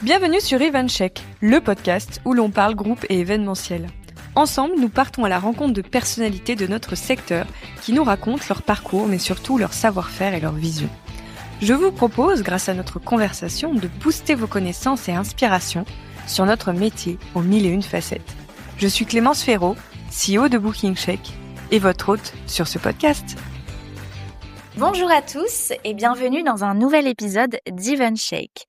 Bienvenue sur EventCheck, le podcast où l'on parle groupe et événementiel. Ensemble, nous partons à la rencontre de personnalités de notre secteur qui nous racontent leur parcours, mais surtout leur savoir-faire et leur vision. Je vous propose, grâce à notre conversation, de booster vos connaissances et inspirations sur notre métier aux mille et une facettes. Je suis Clémence Ferraud, CEO de BookingCheck, et votre hôte sur ce podcast. Bonjour à tous et bienvenue dans un nouvel épisode d'EventCheck.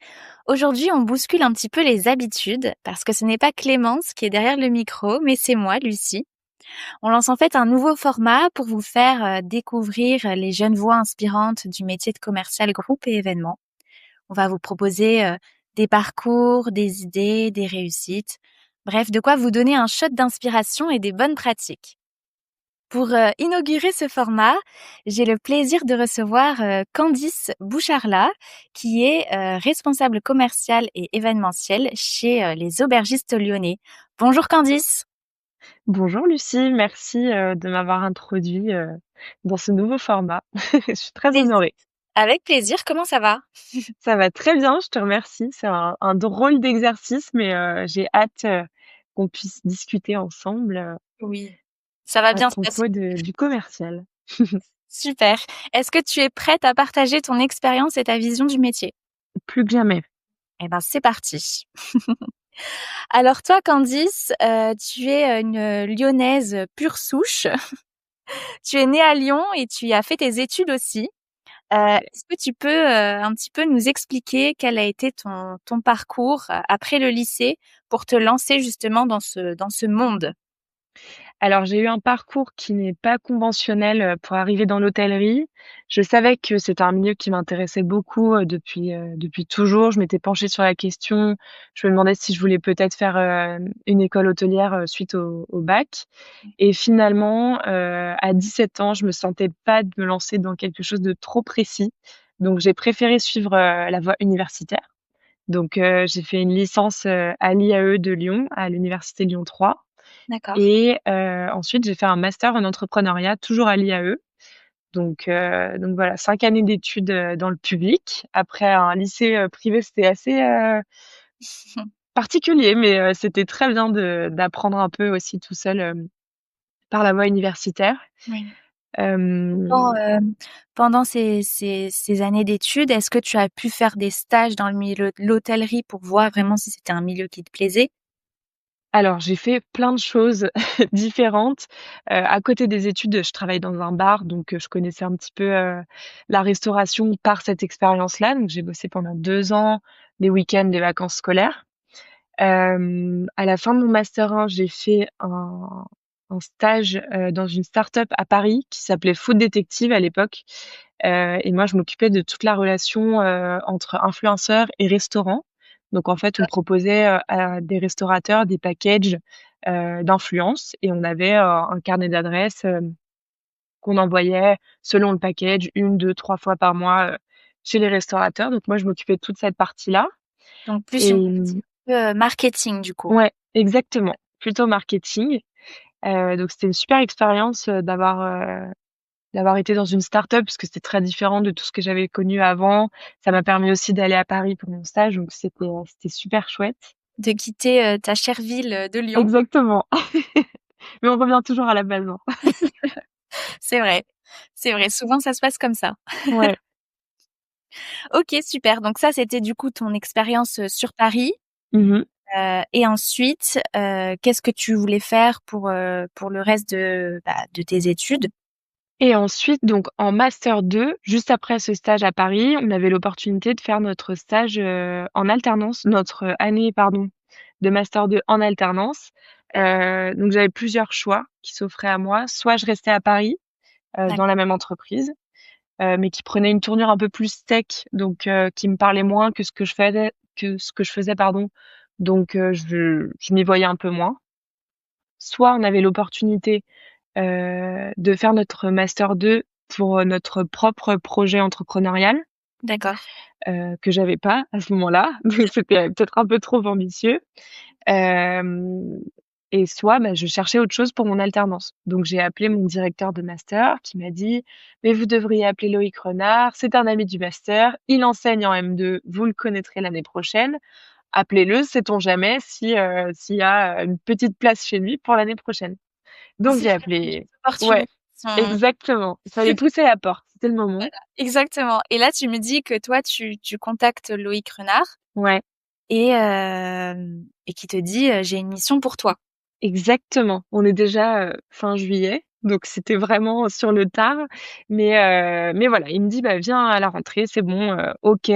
Aujourd'hui, on bouscule un petit peu les habitudes parce que ce n'est pas Clémence qui est derrière le micro, mais c'est moi, Lucie. On lance en fait un nouveau format pour vous faire découvrir les jeunes voix inspirantes du métier de commercial groupe et événements. On va vous proposer des parcours, des idées, des réussites. Bref, de quoi vous donner un shot d'inspiration et des bonnes pratiques. Pour inaugurer ce format, j'ai le plaisir de recevoir Candice Boucharla, qui est responsable commercial et événementiel chez les Aubergistes Lyonnais. Bonjour Candice. Bonjour Lucie, merci de m'avoir introduit dans ce nouveau format. Je suis très honorée. Avec plaisir, comment ça va? Ça va très bien, je te remercie. C'est un drôle d'exercice, mais j'ai hâte qu'on puisse discuter ensemble Oui, ça va à bien se passer. propos du commercial. Super. Est-ce que tu es prête à partager ton expérience et ta vision du métier? Plus que jamais. Eh ben, c'est parti. Alors toi, Candice, tu es une Lyonnaise pure souche. Tu es née à Lyon et tu y as fait tes études aussi. Est-ce que tu peux un petit peu nous expliquer quel a été ton parcours après le lycée pour te lancer justement dans ce monde? Alors, j'ai eu un parcours qui n'est pas conventionnel, pour arriver dans l'hôtellerie. Je savais que c'était un milieu qui m'intéressait beaucoup, depuis toujours. Je m'étais penchée sur la question. Je me demandais si je voulais peut-être faire, une école hôtelière, suite au bac et finalement, à 17 ans, je me sentais pas de me lancer dans quelque chose de trop précis. Donc j'ai préféré suivre, la voie universitaire. Donc j'ai fait une licence, à l'IAE de Lyon, à l'université Lyon 3. D'accord. Et ensuite, j'ai fait un master en entrepreneuriat, toujours à l'IAE. Donc voilà, 5 années d'études, dans le public. Après un lycée, privé, c'était assez, particulier, mais c'était très bien d'apprendre un peu aussi tout seul, par la voie universitaire. Oui. Hem, Pendant ces années d'études, est-ce que tu as pu faire des stages dans le milieu de l'hôtellerie pour voir vraiment si c'était un milieu qui te plaisait? alors j'ai fait plein de choses différentes. À côté des études, je travaille dans un bar, donc je connaissais un petit peu, la restauration par cette expérience-là. Donc j'ai bossé pendant 2 ans, les week-ends, les vacances scolaires. À la fin de mon master 1, j'ai fait un stage, dans une start-up à Paris qui s'appelait Food Detective à l'époque. Et moi, je m'occupais de toute la relation, entre influenceurs et restaurants. Donc en fait, on proposait, à des restaurateurs des packages, d'influence et on avait, un carnet d'adresses, qu'on envoyait selon le package 1, 2, 3 fois par mois, chez les restaurateurs. Donc moi, je m'occupais de toute cette partie-là Donc plus et une partie marketing du coup? ouais, exactement, plutôt marketing. Donc c'était une super expérience, d'avoir été dans une start-up parce que c'était très différent de tout ce que j'avais connu avant. Ça m'a permis aussi d'aller à Paris pour mon stage, donc c'était super chouette. De quitter, ta chère ville, de Lyon? Exactement. Mais on revient toujours à la base, hein. C'est vrai, c'est vrai, souvent ça se passe comme ça. Ouais. OK, super, donc ça, c'était du coup ton expérience, sur Paris, Mmh. et ensuite, qu'est-ce que tu voulais faire pour le reste de tes études? Et ensuite, donc en master 2, juste après ce stage à Paris, on avait l'opportunité de faire notre stage, en alternance, notre année, pardon, de master 2 en alternance. Donc j'avais plusieurs choix qui s'offraient à moi. Soit je restais à Paris, dans la même entreprise, mais qui prenait une tournure un peu plus tech, donc qui me parlait moins que ce que je faisais, pardon. Donc je m'y voyais un peu moins. Soit on avait l'opportunité de faire notre master 2 pour, notre propre projet entrepreneurial, D'accord. que j'avais pas à ce moment-là, donc c'était peut-être un peu trop ambitieux. Hem Et soit, bah, je cherchais autre chose pour mon alternance. Donc j'ai appelé mon directeur de master qui m'a dit: «Mais vous devriez appeler Loïc Renard, c'est un ami du master, il enseigne en M2, vous le connaîtrez l'année prochaine. appelez-le, sait-on jamais s'il y a une petite place chez lui pour l'année prochaine. On Donc sait j'ai jamais, les appelé. Ouais, opportunités sont exactement. Il fallait pousser la porte, c'était le moment. exactement. Et là, tu me dis que toi, tu contactes Loïc Renard Ouais, et qui te dit, j'ai une mission pour toi. exactement. On est déjà fin juillet, donc c'était vraiment sur le tard. Mais voilà, il me dit, bah, viens à la rentrée, c'est bon, ok,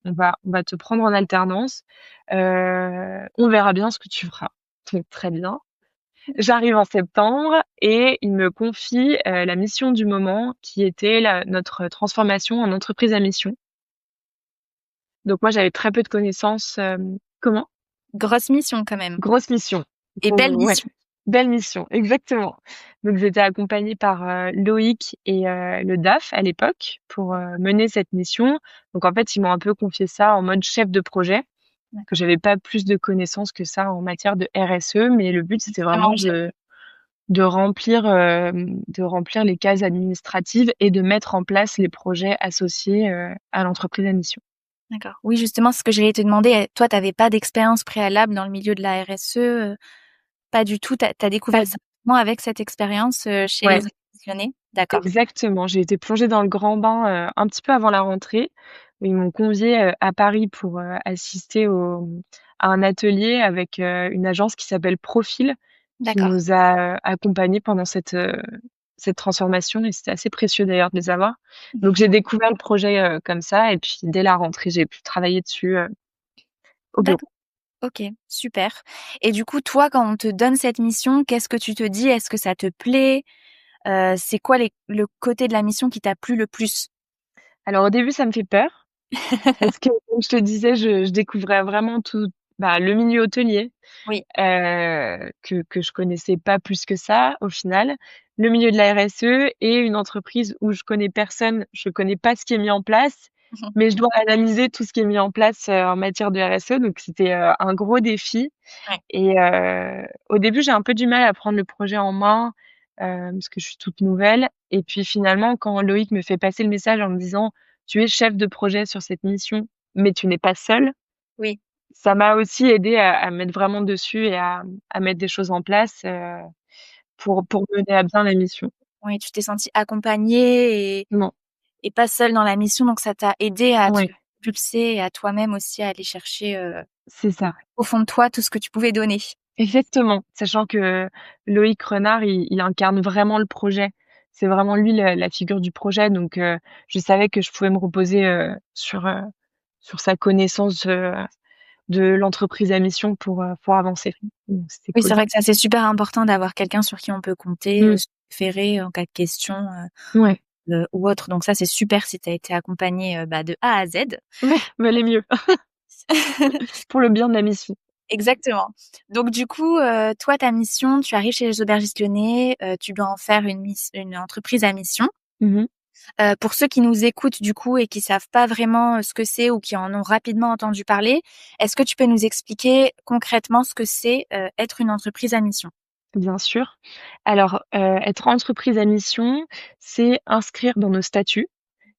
on va te prendre en alternance. On verra bien ce que tu feras. Donc très bien. J'arrive en septembre et il me confie la mission du moment qui était notre transformation en entreprise à mission. Donc moi, j'avais très peu de connaissances. Comment? Grosse mission quand même Grosse mission. et belle Ouais, mission. belle mission, exactement. Donc j'étais accompagnée par Loïc et le DAF à l'époque pour mener cette mission. Donc en fait, ils m'ont un peu confié ça en mode chef de projet, que D'accord. j'avais pas plus de connaissances que ça en matière de RSE, mais le but c'était Vraiment vraiment de remplir les cases administratives et de mettre en place les projets associés à l'entreprise à mission. d'accord. Oui, justement, ce que j'allais te demander, toi, tu avais pas d'expérience préalable dans le milieu de la RSE, pas du tout. Tu as découvert Pas ça vraiment avec cette expérience, chez Ouais, les auditionnés? D'accord, exactement. J'ai été plongée dans le grand bain un petit peu avant la rentrée. Ils m'ont conviée à Paris pour assister à un atelier avec une agence qui s'appelle Profil, qui d'accord. nous a accompagnés pendant cette transformation et c'était assez précieux d'ailleurs de les avoir. Donc j'ai découvert le projet comme ça et puis dès la rentrée, j'ai pu travailler dessus au bureau. D'accord. OK, super. Et du coup, toi, quand on te donne cette mission, qu'est-ce que tu te dis? Est-ce que ça te plaît? C'est quoi le côté de la mission qui t'a plu le plus? Alors au début, ça me fait peur parce que comme je te disais, je découvrais vraiment tout, bah, le milieu hôtelier, Oui. que je connaissais pas plus que ça au final. Le milieu de la RSE et une entreprise où je connais personne, je connais pas ce qui est mis en place, mais je dois analyser tout ce qui est mis en place, en matière de RSE, donc c'était un gros défi Ouais. et au début, j'ai un peu du mal à prendre le projet en main, parce que je suis toute nouvelle et puis finalement, quand Loïc me fait passer le message en me disant: «Tu es chef de projet sur cette mission, mais tu n'es pas seul», Oui. ça m'a aussi aidée à me mettre vraiment dessus et à mettre des choses en place, pour mener à bien la mission. Oui, tu t'es sentie accompagnée Non, et pas seule dans la mission, donc ça t'a aidée à te ouais, propulser et à toi-même aussi à aller chercher, c'est ça. au fond de toi tout ce que tu pouvais donner. Exactement, sachant que Loïc Renard, il incarne vraiment le projet. C'est vraiment lui la figure du projet, donc je savais que je pouvais me reposer, sur sa connaissance, de l'entreprise à mission pour avancer. Donc c'était Oui, cool. c'est vrai que ça, c'est super important d'avoir quelqu'un sur qui on peut compter, Mmh. se référer en cas de question, Ouais, ou autre. Donc ça, c'est super si tu as été accompagnée, bah, de A à Z. ouais, mais les mieux, pour le bien de la mission. Exactement. Donc du coup, toi, ta mission, tu arrives chez les aubergistes lyonnais, tu dois en faire une entreprise à mission. Mmh. Pour ceux qui nous écoutent du coup et qui savent pas vraiment, ce que c'est ou qui en ont rapidement entendu parler, est-ce que tu peux nous expliquer concrètement ce que c'est, être une entreprise à mission? Bien sûr. Alors, être entreprise à mission, c'est inscrire dans nos statuts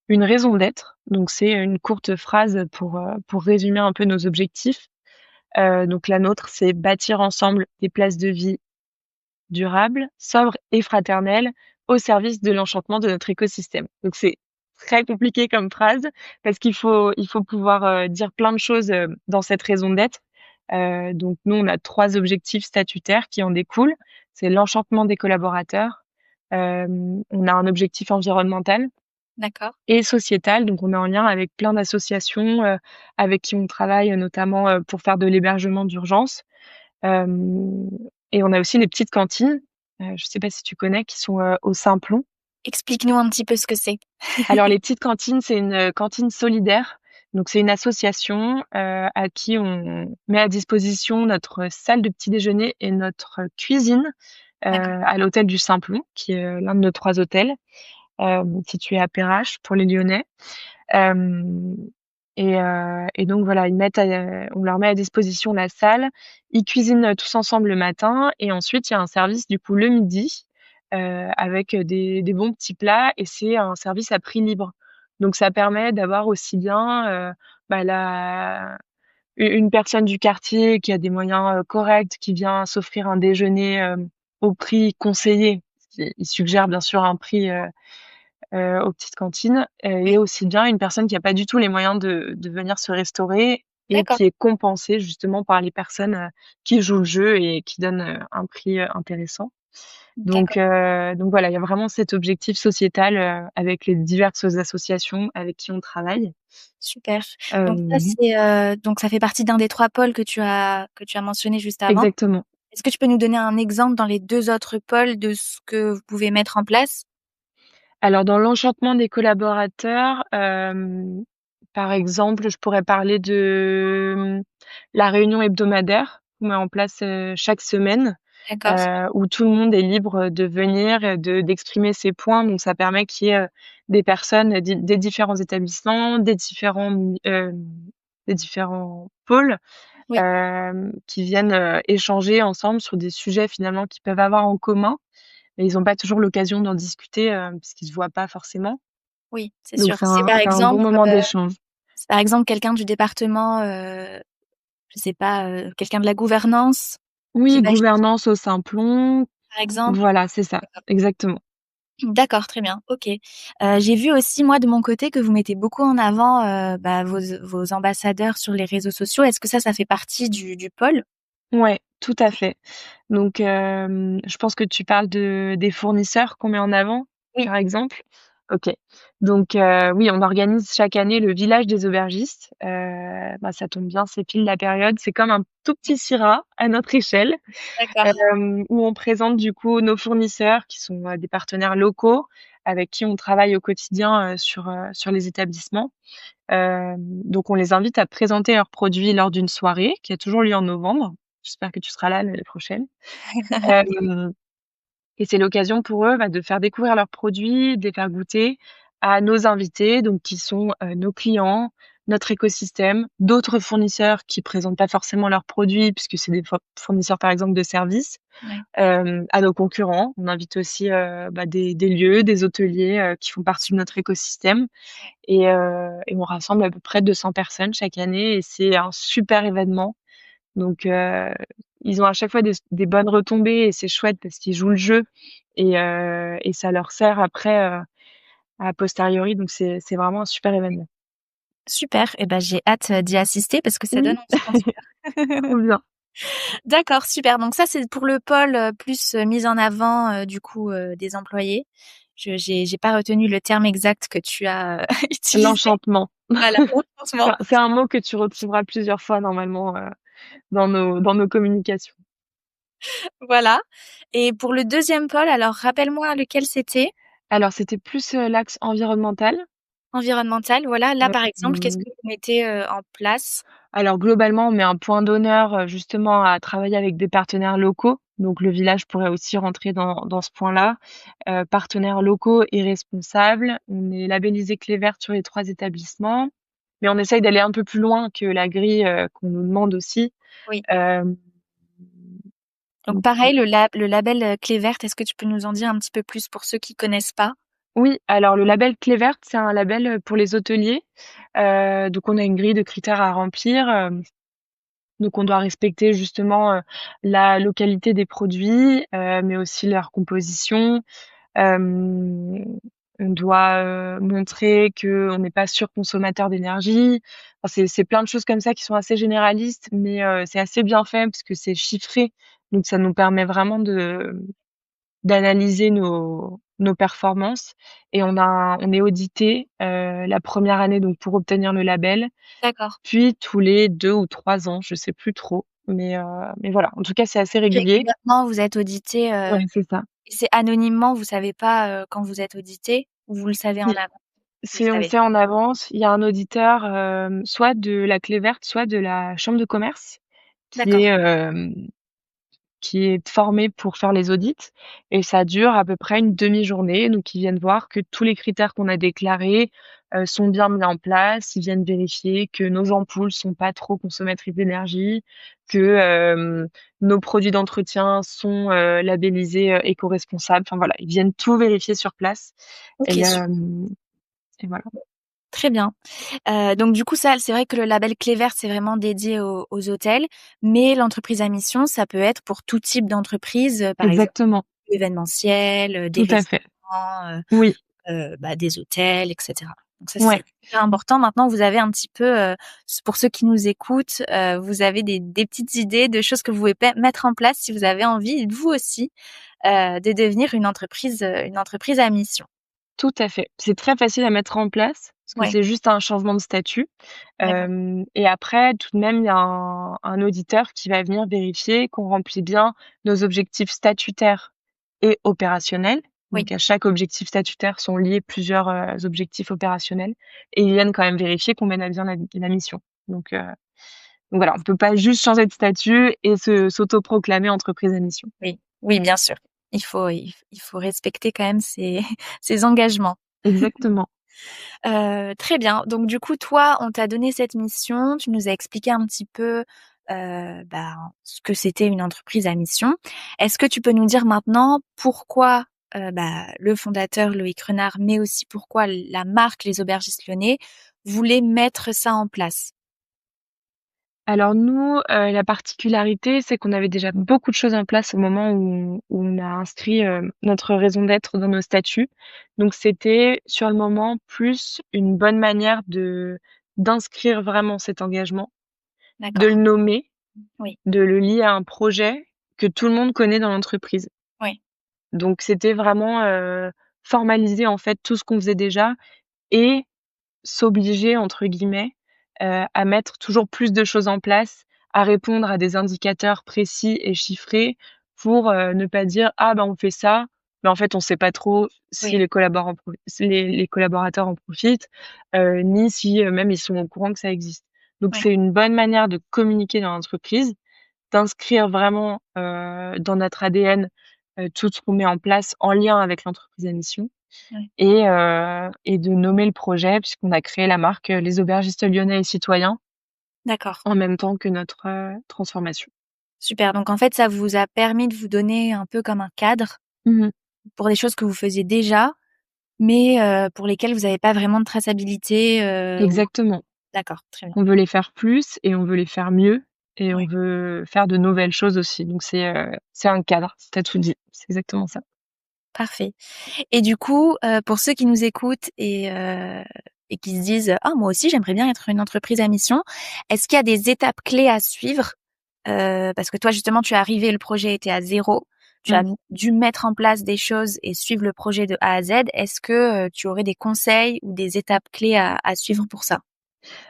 une raison d'être. Donc c'est une courte phrase pour résumer un peu nos objectifs. Donc la nôtre, c'est bâtir ensemble des places de vie durables, sobres et fraternelles au service de l'enchantement de notre écosystème. Donc c'est très compliqué comme phrase parce qu'il faut pouvoir, dire plein de choses, dans cette raison d'être. Donc nous, on a 3 objectifs statutaires qui en découlent. C'est l'enchantement des collaborateurs, on a un objectif environnemental D'accord, et sociétal. Donc on est en lien avec plein d'associations, avec qui on travaille, notamment, pour faire de l'hébergement d'urgence. Hem Et on a aussi les petites cantines, je sais pas si tu connais, qui sont, au Simplon. explique-nous un petit peu ce que c'est. Alors les petites cantines, c'est une, cantine solidaire. Donc c'est une association, à qui on met à disposition notre salle de petit déjeuner et notre cuisine, D'accord, à l'hôtel du Simplon, qui est, l'un de nos 3 hôtels, situé à Perrache pour les Lyonnais. Hem et donc voilà, on leur met à disposition la salle. Ils cuisinent, tous ensemble le matin et ensuite il y a un service du coup le midi, avec, des bons petits plats et c'est un service à prix libre. Donc ça permet d'avoir aussi bien, bah, la une personne du quartier qui a des moyens corrects, qui vient s'offrir un déjeuner au prix conseillé. Il suggère bien sûr un prix aux petites cantines, et Oui. aussi bien une personne qui a pas du tout les moyens de venir se restaurer et D'accord, qui est compensée justement par les personnes qui jouent le jeu et qui donnent un prix intéressant. d'accord, Donc voilà, il y a vraiment cet objectif sociétal avec les diverses associations avec qui on travaille. super. Donc ça, Hem, donc ça fait partie d'un des 3 pôles que tu as mentionné juste avant. exactement. Est-ce que tu peux nous donner un exemple dans les 2 autres pôles de ce que vous pouvez mettre en place? Alors dans l'enchantement des collaborateurs, par exemple, je pourrais parler de, la réunion hebdomadaire qu'on met en place, chaque semaine, D'accord, où tout le monde est libre de venir et d'exprimer ses points. Donc ça permet qu'il y ait, des personnes des différents établissements, des différents pôles, oui, qui viennent, échanger ensemble sur des sujets finalement qu'ils peuvent avoir en commun. Mais ils ont pas toujours l'occasion d'en discuter, parce qu'ils se voient pas forcément. oui, c'est Donc sûr. Si c'est un bon moment d'échange. par exemple quelqu'un du département, je sais pas, quelqu'un de la gouvernance qui Oui, va échanger gouvernance au Simplon, par exemple. voilà, c'est ça, exactement. D'accord, très bien, OK. J'ai vu aussi moi de mon côté que vous mettez beaucoup en avant, vos ambassadeurs sur les réseaux sociaux. Est-ce que ça fait partie du pôle? Ouais, tout à fait. Donc je pense que tu parles des fournisseurs qu'on met en avant, Oui, par exemple? OK. Donc oui, on organise chaque année le village des aubergistes. Ça tombe bien, c'est pile la période. C'est comme un tout petit CIRA à notre échelle. d'accord. Où on présente du coup nos fournisseurs qui sont, des partenaires locaux avec qui on travaille au quotidien, sur les établissements. Donc on les invite à présenter leurs produits lors d'une soirée qui a toujours lieu en novembre. J'espère que tu seras là l'année prochaine. Hem Et c'est l'occasion pour eux, de faire découvrir leurs produits, de les faire goûter à nos invités, donc qui sont, nos clients, notre écosystème, d'autres fournisseurs qui présentent pas forcément leurs produits puisque c'est des fournisseurs, par exemple, de services. Ouais, À nos concurrents. On invite aussi, des lieux, des hôteliers, qui font partie de notre écosystème, ouais. et on rassemble à peu près 200 personnes chaque année et c'est un super événement. Donc ils ont à chaque fois des bonnes retombées et c'est chouette parce qu'ils jouent le jeu et ça leur sert après, a posteriori, donc c'est vraiment un super événement. Super et ben, j'ai hâte, d'y assister parce que ça Mmh. donne envie en tout cas. Trop bien. D'accord, super. Donc ça, c'est pour le pôle, plus, mise en avant, du coup, des employés. J'ai pas retenu le terme exact que tu as, utilisé. L'enchantement. Voilà, C'est l'enchantement. c'est un mot que tu retrouveras plusieurs fois normalement, dans nos communications. Voilà et pour le deuxième pôle, alors rappelle-moi lequel c'était? Alors c'était plus, l'axe environnemental. Environnemental, voilà. Là, par exemple, qu'est-ce Mmh, que vous mettez, en place? alors globalement, on met un point d'honneur, justement à travailler avec des partenaires locaux. Donc le village pourrait aussi rentrer dans ce point-là. Partenaires locaux et responsables. On est labellisé clé verte sur les 3 établissements, mais on essaye d'aller un peu plus loin que la grille, qu'on nous demande aussi. Oui. Hem, Donc pareil, le label, clé verte, est-ce que tu peux nous en dire un petit peu plus pour ceux qui connaissent pas? oui, alors le label clé verte, c'est un label, pour les hôteliers. Donc on a une grille de critères à remplir, donc on doit respecter justement, la localité des produits, mais aussi leur composition. Hem, on doit, montrer qu'on n'est pas surconsommateur d'énergie. Enfin, c'est plein de choses comme ça qui sont assez généralistes, mais c'est assez bien fait parce que c'est chiffré. Donc ça nous permet vraiment d'analyser nos performances et on est audité, la première année donc pour obtenir le label, D'accord. puis tous les 2 ou 3 ans, je sais plus trop, mais voilà. En tout cas, c'est assez régulier. Régulièrement, vous êtes audité, Ouais, c'est ça. et c'est anonymement, vous savez pas, quand vous êtes audité ou vous le savez en Si, amont? Vous le si on le savez. sait en avance, il y a un auditeur, soit de la clé verte, soit de la chambre de commerce qui D'accord. est, qui est formé pour faire les audits et ça dure à peu près une demi-journée. Donc ils viennent voir que tous les critères qu'on a déclarés, sont bien mis en place. Ils viennent vérifier que nos ampoules sont pas trop consommatrices d'énergie, que, nos produits d'entretien sont, labellisés, éco-responsables. Enfin voilà, ils viennent tout vérifier sur place et OK, hem et voilà. Très bien. Donc du coup, ça, c'est vrai que le label Clé Verte, c'est vraiment dédié aux hôtels, mais l'entreprise à mission, ça peut être pour tout type d'entreprise, par exemple Exactement, événementiel, des tout à fait. restaurants, Oui, des hôtels, et cetera. Donc ça, c'est ouais. super important. Maintenant, vous avez un petit peu, pour ceux qui nous écoutent, vous avez des petites idées de choses que vous pouvez mettre en place si vous avez envie, vous aussi, de devenir une entreprise à mission. Tout à fait. C'est très facile à mettre en place parce que Ouais, c'est juste un changement de statut. d'accord. Et après, tout de même, il y a un auditeur qui va venir vérifier qu'on remplit bien nos objectifs statutaires et opérationnels. Oui, Donc à chaque objectif statutaire sont liés plusieurs, objectifs opérationnels et ils viennent quand même vérifier qu'on mène à bien la mission. Donc voilà, on peut pas juste changer de statut et s'autoproclamer entreprise à mission. oui, oui, bien sûr. Il faut respecter quand même ses ses engagements. Exactement. Très bien. Donc du coup, toi, on t'a donné cette mission, tu nous as expliqué un petit peu, ce que c'était une entreprise à mission. Est-ce que tu peux nous dire maintenant pourquoi, le fondateur Loïc Renard, mais aussi pourquoi la marque Les Aubergistes Lyonnais voulait mettre ça en place? Alors nous, la particularité, c'est qu'on avait déjà beaucoup de choses en place au moment où on a inscrit, notre raison d'être dans nos statuts. Donc c'était, sur le moment, plus une bonne manière d'inscrire vraiment cet engagement, de le D'accord. nommer, Oui, de le lier à un projet que tout le monde connaît dans l'entreprise. oui, Donc c'était vraiment, formaliser, en fait, tout ce qu'on faisait déjà et «s'obliger» entre guillemets, à mettre toujours plus de choses en place, à répondre à des indicateurs précis et chiffrés pour, ne pas dire: «Ah bah, on fait ça», mais en fait on sait pas trop si oui, les collaborateurs en profitent, ni si, même ils sont au courant que ça existe. Donc oui, c'est une bonne manière de communiquer dans l'entreprise, d'inscrire vraiment, dans notre ADN, tout ce qu'on met en place en lien avec l'entreprise à mission oui. et de nommer le projet puisqu'on a créé la marque, Les Aubergistes Lyonnais et Citoyens D'accord. en même temps que notre, transformation. Super. Donc en fait, ça vous a permis de vous donner un peu comme un cadre Mmh. pour des choses que vous faisiez déjà, mais pour lesquels vous avez pas vraiment de traçabilité, ou Exactement. d'accord, très bien. On veut les faire plus et on veut les faire mieux et on Ouais, veut faire de nouvelles choses aussi. Donc c'est un cadre, tu as tout dit, c'est exactement ça. parfait. Et du coup, pour ceux qui nous écoutent et qui se disent: «Ah moi aussi j'aimerais bien être une entreprise à mission», est-ce qu'il y a des étapes clés à suivre? Parce que toi justement tu es arrivé, le projet était à zéro, tu as Mmh. dû mettre en place des choses et suivre le projet de A à Z. Est-ce que, tu aurais des conseils ou des étapes clés à suivre pour ça?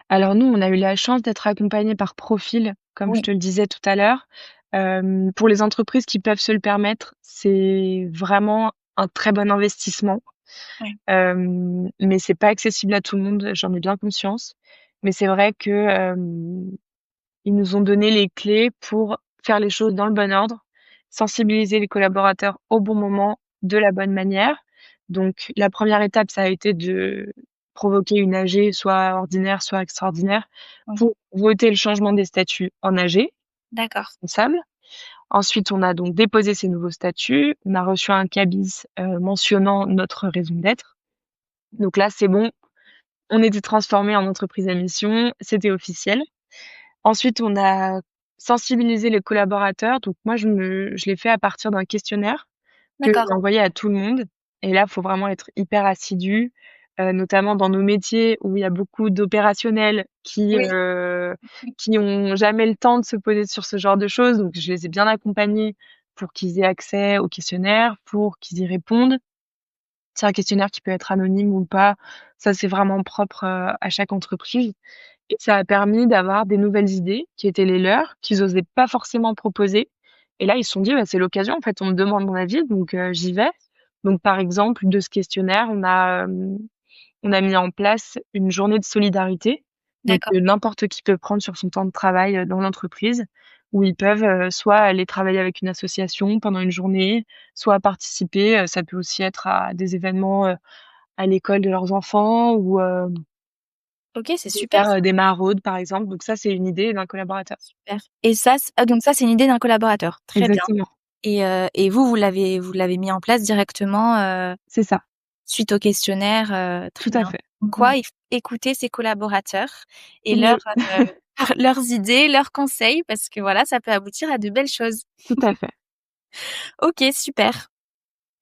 Alors nous, on a eu la chance d'être accompagnés par Profil, comme je Oui, te le disais tout à l'heure. Pour les entreprises qui peuvent se le permettre, c'est vraiment un très bon investissement. ouais, Mais c'est pas accessible à tout le monde, j'en ai bien conscience. Mais c'est vrai que, ils nous ont donné les clés pour faire les choses dans le bon ordre, sensibiliser les collaborateurs au bon moment, de la bonne manière. Donc la première étape, ça a été de provoquer une AG, soit ordinaire, soit extraordinaire, oui. pour voter le changement des statuts en AG, D'accord, responsable. Ensuite, on a donc déposé ces nouveaux statuts, on a reçu un cabis, mentionnant notre raison d'être. Donc là, c'est bon, on était transformés en entreprise à mission, c'était officiel. Ensuite, on a sensibilisé les collaborateurs. Donc moi, je l'ai fait à partir d'un questionnaire que d'accord. j'ai envoyé à tout le monde et là, faut vraiment être hyper assidu, notamment dans nos métiers où il y a beaucoup d'opérationnels Oui, qui ont jamais le temps de se poser sur ce genre de choses. Donc je les ai bien accompagnés pour qu'ils aient accès au questionnaire, pour qu'ils y répondent. C'est un questionnaire qui peut être anonyme ou pas. Ça, c'est vraiment propre, à chaque entreprise et ça a permis d'avoir des nouvelles idées qui étaient les leurs, qu'ils osaient pas forcément proposer et là, ils se sont dit: «Bah, c'est l'occasion, en fait, on me demande mon avis, donc j'y vais». Donc par exemple, de ce questionnaire, on a mis en place une journée de solidarité, donc d'accord. n'importe qui peut prendre sur son temps de travail, dans l'entreprise, où ils peuvent, soit aller travailler avec une association pendant une journée, soit participer, ça peut aussi être à des événements, à l'école de leurs enfants ou, OK, c'est de super faire, ça. des maraudes, par exemple. Donc ça, c'est une idée d'un collaborateur. Super. Et ça, donc ça, c'est une idée d'un collaborateur. Très bien. Exactement, Et vous, vous l'avez mis en place directement, c'est ça, suite au questionnaire, tout très à bien. fait. Comme Mmh. quoi, écouter ses collaborateurs et Oui, leurs idées, leurs conseils, parce que voilà, ça peut aboutir à de belles choses. tout à fait. Ok, super.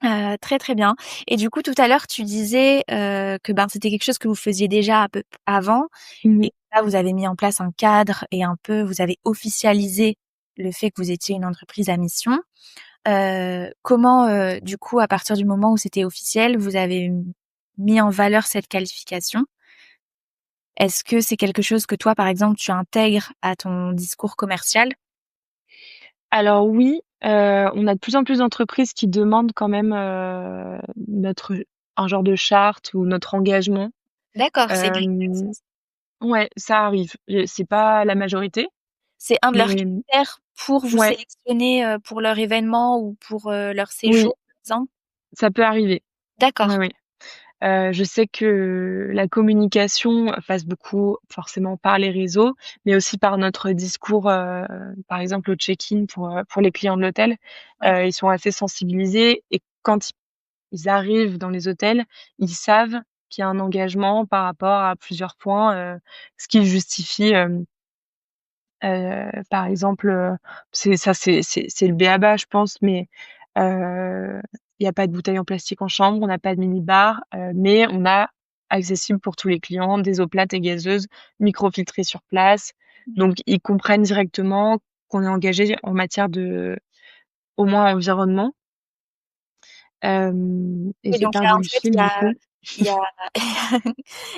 Très, très bien. Et du coup, tout à l'heure, tu disais que c'était quelque chose que vous faisiez déjà un peu avant, Mmh. et là, vous avez mis en place un cadre et un peu, vous avez officialisé le fait que vous étiez une entreprise à mission. Comment, du coup, à partir du moment où c'était officiel, vous avez mis en valeur cette qualification? Est-ce que c'est quelque chose que toi, par exemple, tu intègres à ton discours commercial? Alors oui, on a de plus en plus d'entreprises qui demandent quand même, notre un genre de charte ou notre engagement. D'accord, c'est bien. Hem, ouais, ça arrive. C'est pas la majorité, C'est un de leurs mais critères pour vous ouais, sélectionner, pour leur événement ou pour, leur oui, séjour, par exemple? ça peut arriver. Ouais, D'accord. ouais. Je sais que la communication passe beaucoup forcément par les réseaux, mais aussi par notre discours, par exemple au check-in pour les clients de l'hôtel. Ouais. Ils sont assez sensibilisés et quand ils arrivent dans les hôtels, ils savent qu'il y a un engagement par rapport à plusieurs points, ce qui justifie, par exemple, c'est le b.a-ba je pense, mais heu, il y a pas de bouteilles en plastique en chambre, on n'a pas de mini-bar, mais on a accessible pour tous les clients des eaux plates et gazeuses microfiltrées sur place. Donc ils comprennent directement qu'on est engagé en matière de, au moins, environnement. Et Et j'ai donc là, perdu en le fait, fil du coup. il y a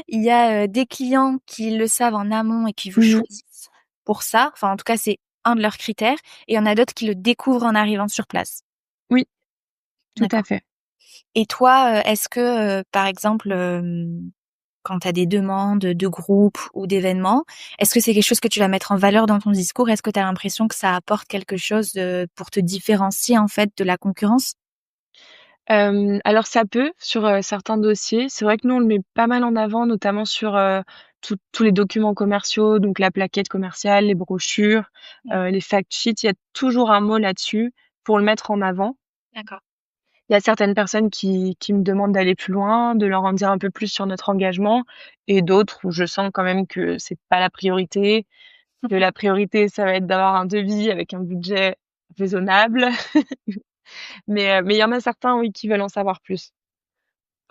il y a, des clients qui le savent en amont et qui vous Mmh. choisissent pour ça. Enfin, en tout cas, c'est un de leurs critères, et il y en a d'autres qui le découvrent en arrivant sur place. Oui, tout à D'accord. fait. Et toi, est-ce que, par exemple, quand tu as des demandes de groupes ou d'événements, est-ce que c'est quelque chose que tu vas mettre en valeur dans ton discours? Est-ce que tu as l'impression que ça apporte quelque chose, pour te différencier, en fait, de la concurrence? Alors ça peut sur, certains dossiers. C'est vrai que nous, on le met pas mal en avant, notamment sur, tous les documents commerciaux, donc la plaquette commerciale, les brochures, Ouais, les fact sheets. Il y a toujours un mot là-dessus pour le mettre en avant. d'accord. Il y a certaines personnes qui me demandent d'aller plus loin, de leur en dire un peu plus sur notre engagement, et d'autres où je sens quand même que c'est pas la priorité, que la priorité, ça va être d'avoir un devis avec un budget raisonnable. Mais il y en a certains, oui, qui veulent en savoir plus.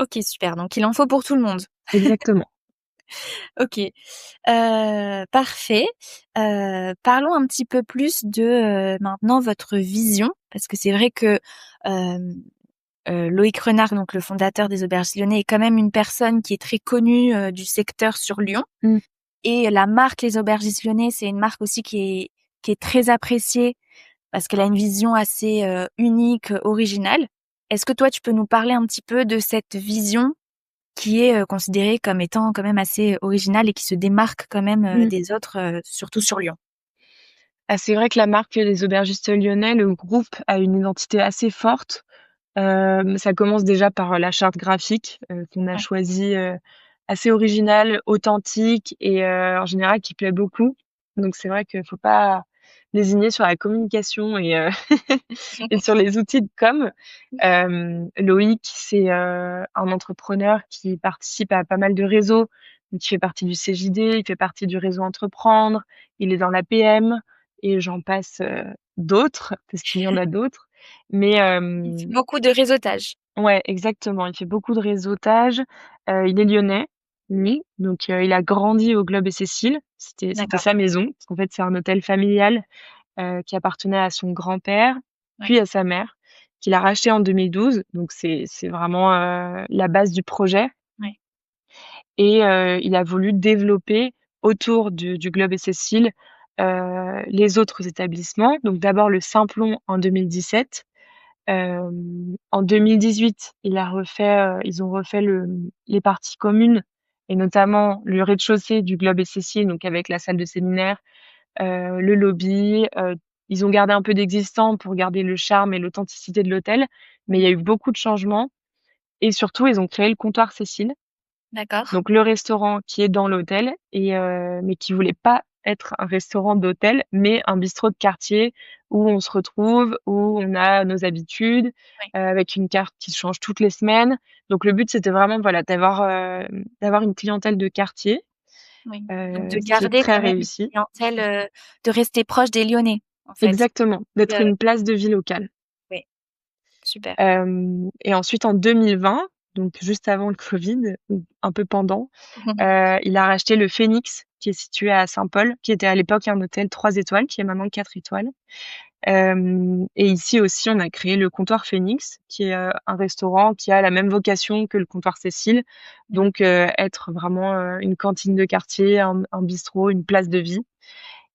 OK, super, donc il en faut pour tout le monde. Exactement. OK, parfait. Parlons un petit peu plus de, maintenant votre vision, parce que c'est vrai que, hem, Loïc Renard, donc le fondateur des Auberges Lyonnais, est quand même une personne qui est très connue, du secteur sur Lyon, Mmh. et la marque Les Aubergistes Lyonnais, c'est une marque aussi qui est très appréciée parce qu'elle a une vision assez, unique, originale. Est-ce que toi, tu peux nous parler un petit peu de cette vision qui est, considérée comme étant quand même assez originale et qui se démarque quand même, Mmh. des autres, surtout sur Lyon? Ah, c'est vrai que la marque Les Aubergistes Lyonnais, le groupe a une identité assez forte. Ça commence déjà par, la charte graphique, qu'on a Ouais. choisie, assez originale, authentique et en général qui plaît beaucoup. Donc c'est vrai qu'il faut pas lésigner sur la communication et sur les outils de com. Loïc, c'est, un entrepreneur qui participe à pas mal de réseaux. Donc il fait partie du CJD, il fait partie du réseau Entreprendre, il est dans l'APM et j'en passe, d'autres, parce qu'il y en a d'autres. Mais Il fait beaucoup de réseautage. ouais, exactement, il fait beaucoup de réseautage. Il est lyonnais, lui, donc il a grandi au Globe et Cécile. C'était D'accord. sa maison, parce qu'en fait, c'est un hôtel familial, qui appartenait à son grand-père, Ouais. puis à sa mère, qu'il a racheté en 2012. Donc c'est vraiment, la base du projet, Ouais. et il a voulu développer autour du Globe et Cécile, les autres établissements. Donc d'abord le Simplon en 2017. En 2018, ils ont refait les parties communes et notamment le rez-de-chaussée du Globe et Cécile, donc avec la salle de séminaire, le lobby. Ils ont gardé un peu d'existant pour garder le charme et l'authenticité de l'hôtel, mais il y a eu beaucoup de changements et surtout, ils ont créé le comptoir Cécile, D'accord. donc le restaurant qui est dans l'hôtel, et mais qui voulait pas être un restaurant d'hôtel, mais un bistrot de quartier où on se retrouve, où on a nos habitudes, Oui, avec une carte qui change toutes les semaines. Donc le but, c'était vraiment, voilà, d'avoir une clientèle de quartier, oui. Donc de ce qui est garder très quand même une réussi. clientèle, de rester proche des Lyonnais, en fait. Exactement, d'être Heu, une place de vie locale. oui, super. Et ensuite en 2020, donc juste avant le covid ou un peu pendant, il a racheté le Phénix qui est situé à Saint-Paul, qui était à l'époque un hôtel 3 étoiles, qui est maintenant 4 étoiles. Et ici aussi, on a créé le comptoir Phénix, qui est, un restaurant qui a la même vocation que le comptoir Cécile. Donc être vraiment, une cantine de quartier, un bistrot, une place de vie.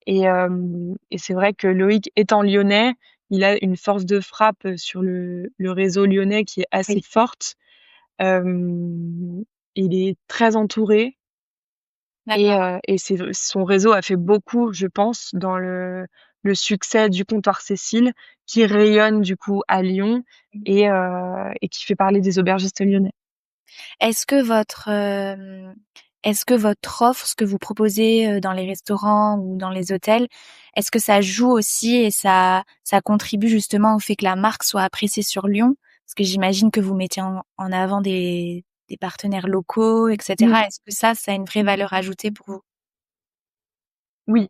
Et c'est vrai que Loïc étant lyonnais, il a une force de frappe sur le réseau lyonnais qui est assez Oui, forte. Il est très entouré d'accord. et son réseau a fait beaucoup, je pense, dans le succès du comptoir Cécile, qui rayonne du coup à Lyon et qui fait parler des aubergistes lyonnais. Est-ce que votre, est-ce que votre offre, ce que vous proposez, dans les restaurants ou dans les hôtels, est-ce que ça joue aussi et ça contribue justement au fait que la marque soit appréciée sur Lyon? Parce que j'imagine que vous mettez en avant des partenaires locaux et Mmh. cetera. Est-ce que ça a une vraie valeur ajoutée pour vous? Oui.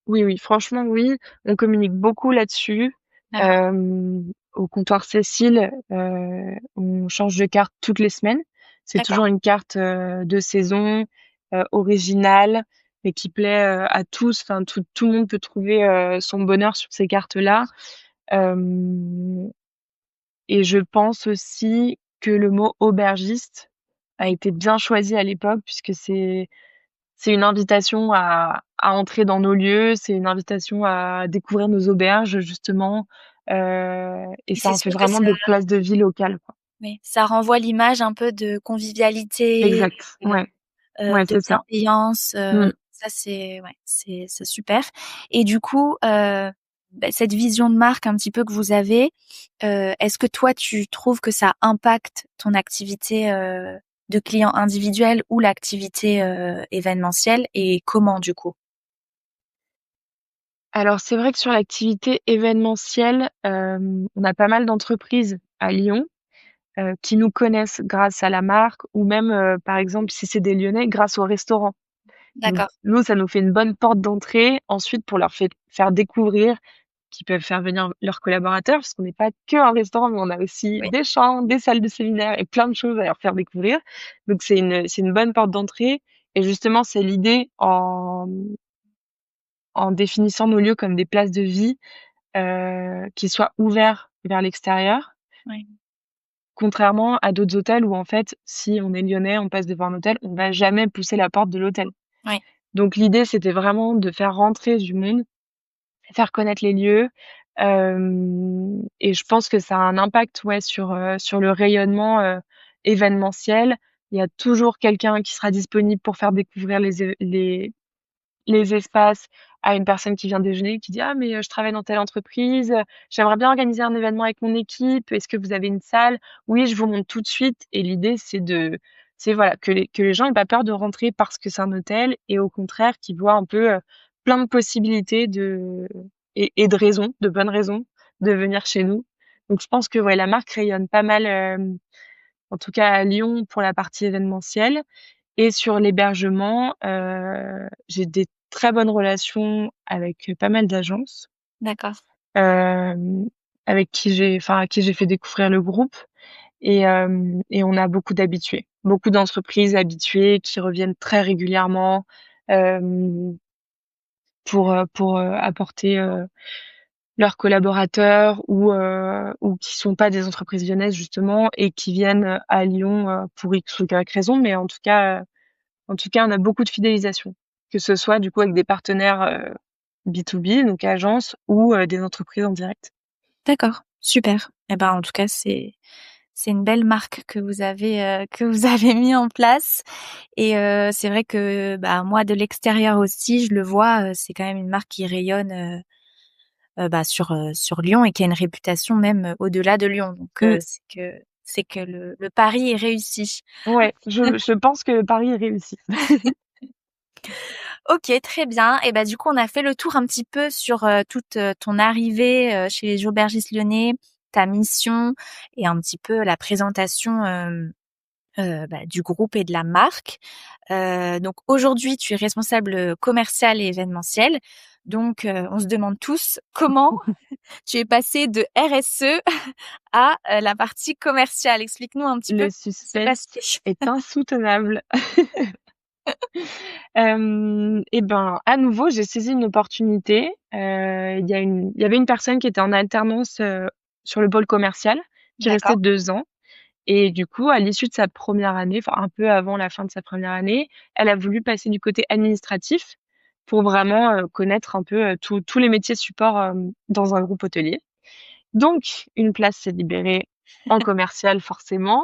Oui, oui, franchement, oui. On communique beaucoup là-dessus. D'accord, Au comptoir Cécile, on change de carte toutes les semaines. C'est d'accord. toujours une carte, de saison, originale, mais qui plaît, à tous. Enfin, tout le monde peut trouver, son bonheur sur ces cartes-là. Hem Et je pense aussi que le mot aubergiste a Oui. été bien choisi à l'époque puisque c'est une invitation à entrer dans nos lieux, c'est une invitation à découvrir nos auberges justement, et Et ça c'est en fait sûr que vraiment des places de vie locales, quoi. oui, ça renvoie l'image un peu de convivialité, Exact, ouais, ouais, de c'est ça. bienveillance, Mmh. ça c'est ouais, c'est super et du coup, cette vision de marque un petit peu que vous avez, est-ce que toi tu trouves que ça impacte ton activité, de client individuel ou l'activité, événementielle et comment du coup? Alors c'est vrai que sur l'activité événementielle, on a pas mal d'entreprises à Lyon, qui nous connaissent grâce à la marque ou même, par exemple, si c'est des Lyonnais, grâce au restaurant. Donc D'accord, nous, ça nous fait une bonne porte d'entrée. Ensuite, pour leur faire découvrir, qu'ils peuvent faire venir leurs collaborateurs, parce qu'on n'est pas que un restaurant, mais on a aussi oui, des chambres, des salles de séminaire et plein de choses à leur faire découvrir. Donc c'est une bonne porte d'entrée et justement, c'est l'idée en définissant nos lieux comme des places de vie, qui soient ouverts vers l'extérieur. oui, Contrairement à d'autres hôtels où en fait, si on est lyonnais, on passe devant un hôtel, on va jamais pousser la porte de l'hôtel. oui, Donc l'idée, c'était vraiment de faire rentrer du monde, faire connaître les lieux, et je pense que ça a un impact, ouais, sur le rayonnement, événementiel. Il y a toujours quelqu'un qui sera disponible pour faire découvrir les espaces à une personne qui vient déjeuner, qui dit: «Ah mais, je travaille dans telle entreprise, j'aimerais bien organiser un événement avec mon équipe. Est-ce que vous avez une salle?» «Oui, je vous montre tout de suite» et l'idée c'est voilà, que les gens aient pas peur de rentrer parce que c'est un hôtel et au contraire qu'ils voient un peu, plein de possibilités et de raisons, de bonnes raisons de venir chez nous. Donc je pense que, ouais, la marque rayonne pas mal, en tout cas à Lyon pour la partie événementielle. Et sur l'hébergement, j'ai des très bonnes relations avec pas mal d'agences, d'accord. hem, à qui j'ai fait découvrir le groupe et on a beaucoup d'habitués. Beaucoup d'entreprises habituées qui reviennent très régulièrement, hem, pour apporter, leurs collaborateurs ou qui sont pas des entreprises lyonnaises justement et qui viennent, à Lyon, pour X ou Y raison. Mais en tout cas, on a beaucoup de fidélisation, que ce soit du coup avec des partenaires, B2B, donc agences ou, des entreprises en direct. D'accord, super. Et ben, en tout cas, c'est une belle marque que vous avez mis en place et c'est vrai que, bah, moi, de l'extérieur aussi, je le vois, c'est quand même une marque qui rayonne, bah, sur Lyon et qui a une réputation même, au-delà de Lyon. Donc Mmh. c'est que le pari est réussi. Ouais, je pense que Paris est réussi. Ok, très bien. Et du coup, on a fait le tour un petit peu sur toute ton arrivée chez les Aubergistes Lyonnais, ta mission et un petit peu la présentation du groupe et de la marque. Donc aujourd'hui, tu es responsable commercial et événementiel. Donc on se demande tous comment tu es passé de RSE à la partie commerciale. Explique-nous un petit peu Le ce qui s'est passé. suspense est insoutenable. Et ben, à nouveau, j'ai saisi une opportunité. Il y avait une personne qui était en alternance, sur le pôle commercial, qui restait D'accord. 2 ans et du coup, à l'issue de sa première année, enfin un peu avant la fin de sa première année, elle a voulu passer du côté administratif pour vraiment, connaître un peu, tous les métiers support, dans un groupe hôtelier. Donc une place s'est libérée en commercial forcément.